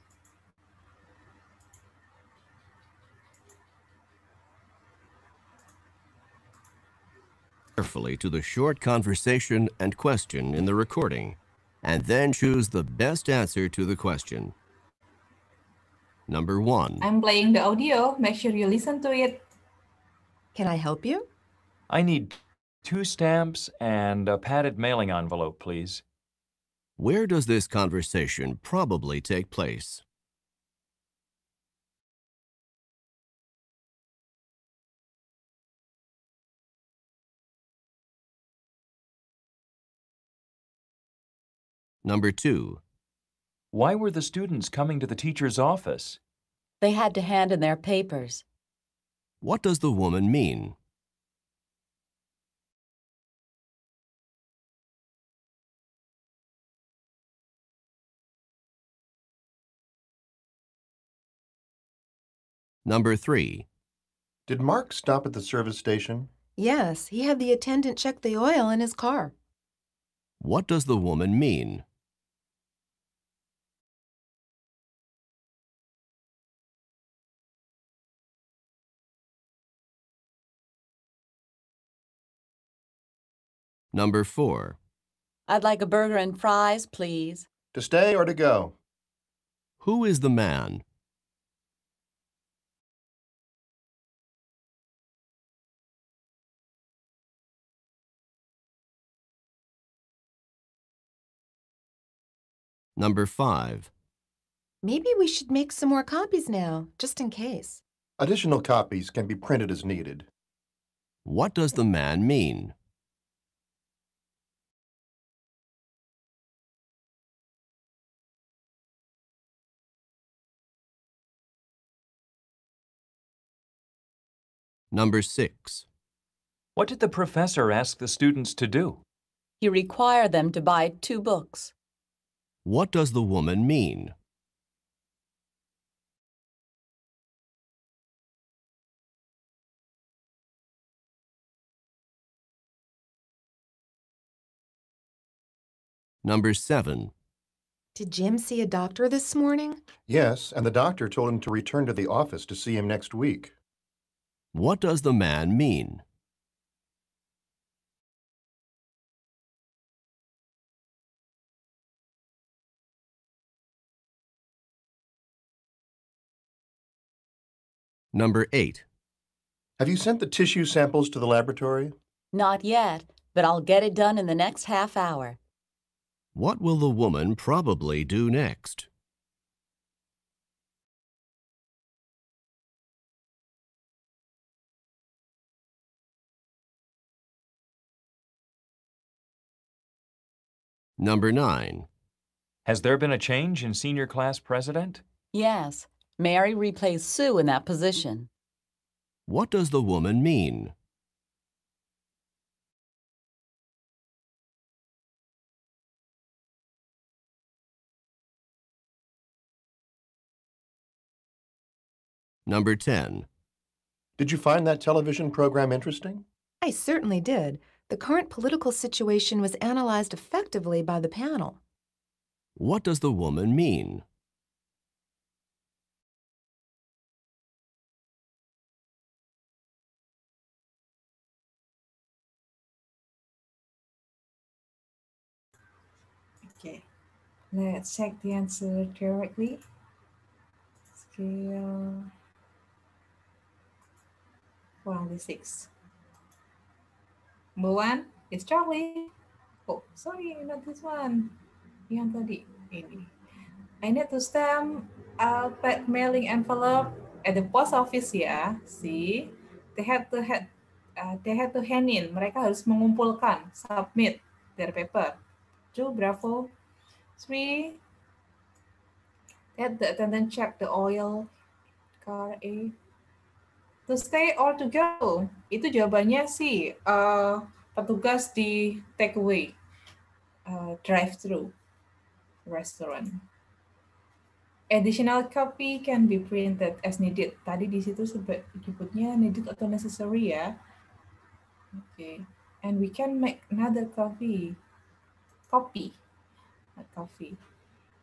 Carefully to the short conversation and question in the recording, and then choose the best answer to the question. Number 1. I'm playing the audio. Make sure you listen to it. Can I help you? I need 2 stamps and a padded mailing envelope, please. Where does this conversation probably take place? Number 2. Why were the students coming to the teacher's office? They had to hand in their papers. What does the woman mean? Number 3. Did Mark stop at the service station? Yes, he had the attendant check the oil in his car. What does the woman mean? Number 4. I'd like a burger and fries, please. To stay or to go? Who is the man? Number 5. Maybe we should make some more copies now, just in case. Additional copies can be printed as needed. What does the man mean? Number 6. What did the professor ask the students to do? He required them to buy 2 books. What does the woman mean? Number 7. Did Jim see a doctor this morning? Yes, and the doctor told him to return to the office to see him next week. What does the man mean? Number 8. Have you sent the tissue samples to the laboratory? Not yet, but I'll get it done in the next half hour. What will the woman probably do next? Number 9. Has there been a change in senior class president? Yes, Mary replaced Sue in that position. What does the woman mean? Number 10. Did you find that television program interesting? I certainly did. The current political situation was analyzed effectively by the panel. What does the woman mean? Okay, let's check the answer directly. Scale 106. Number 1 is Charlie. Oh, sorry, not this one. Yang tadi ini. I need to stamp a pet mailing envelope at the post office ya. See, they had to hand in. Mereka harus mengumpulkan, submit their paper. 2, bravo. 3, let the attendant check the oil car. A. To stay or to go? Itu jawabannya sih petugas di takeaway, drive-thru restaurant. Additional copy can be printed as needed. Tadi di situ sebutnya needed atau necessary ya. Okay. And we can make another copy. Copy, not coffee.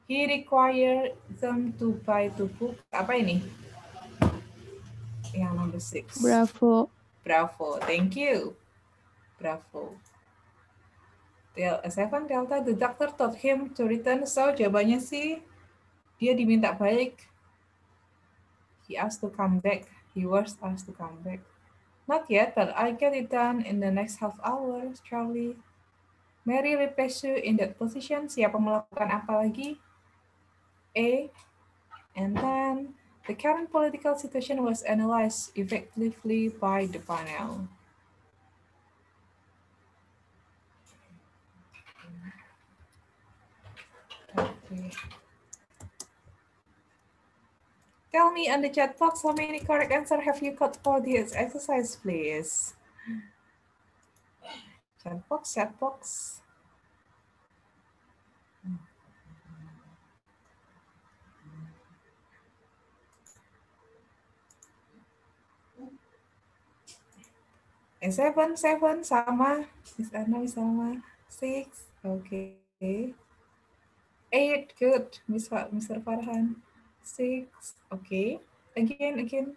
He required them to buy 2 books. Apa ini? Yang number 6. Bravo. Bravo. Thank you. Bravo. 7 Delta, the doctor told him to return. So jawabannya sih dia diminta balik. He asked to come back. He was asked to come back. Not yet, but I get it done in the next half hour, Charlie. Mary replaced you in that position. Siapa melakukan apa lagi? A. And then the current political situation was analyzed effectively by the panel. Okay. Tell me on the chat box how many correct answers have you got for this exercise, please. Chat box, chat box. Seven sama. Miss Anna sama. 6, okay. 8, good. Mr. Farhan. 6, okay. Again.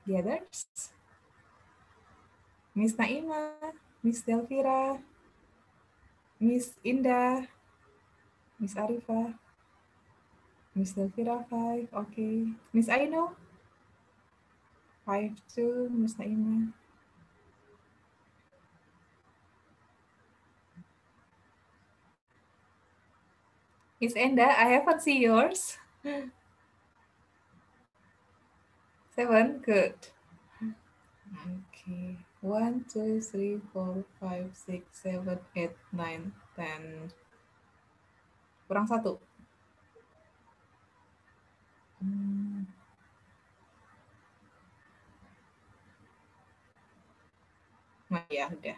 The others. Miss Naima, Miss Delvira, Miss Indah, Miss Arifa, Miss Delvira 5, okay. Miss Aino, 5 too, Miss Naima. Miss Enda, I haven't seen yours. 7, good. Okay, 1, 2, 3, 4, 5, 6, 7, 8, 9, 10. Kurang 1. Nah, ya udah.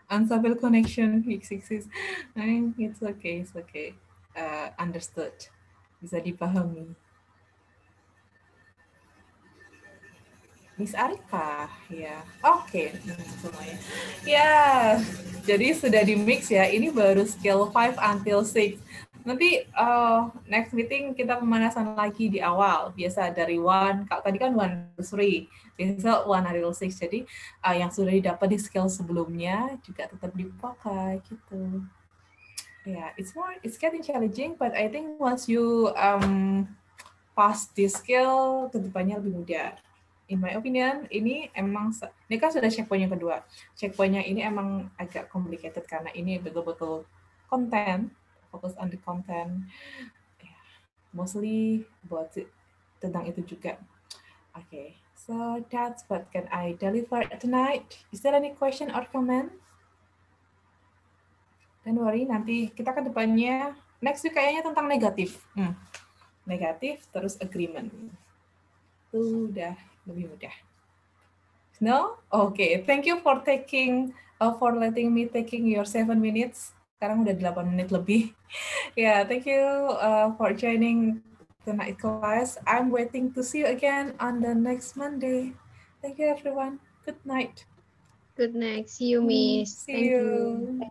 Unstable connection fixes. It's okay, it's okay. Understood. Bisa dipahami. Miss Arika, ya. Oke, semuanya. Ya, jadi sudah di mix ya. Ini baru skill 5 until 6. Nanti next meeting kita pemanasan lagi di awal. Biasa dari 1, kalau tadi kan 1 to 3. Biasa 1 until 6. Jadi yang sudah didapat di skill sebelumnya juga tetap dipakai gitu. Ya, it's getting challenging, but I think once you pass this skill, kedepannya lebih mudah. In my opinion, ini kan sudah checkpoint yang kedua. Checkpointnya ini emang agak complicated karena ini betul-betul konten, fokus on the content. Mostly buat tentang itu juga. Okay, so that's what can I deliver tonight. Is there any question or comment? Don't worry, nanti kita ke depannya next week kayaknya tentang negatif. Negatif terus agreement. Itu udah lebih mudah. No? Okay. Thank you for letting me taking your 7 minutes. Sekarang udah 8 menit lebih. Yeah, thank you for joining tonight class. I'm waiting to see you again on the next Monday. Thank you, everyone. Good night. Good night. See you, Miss. See you.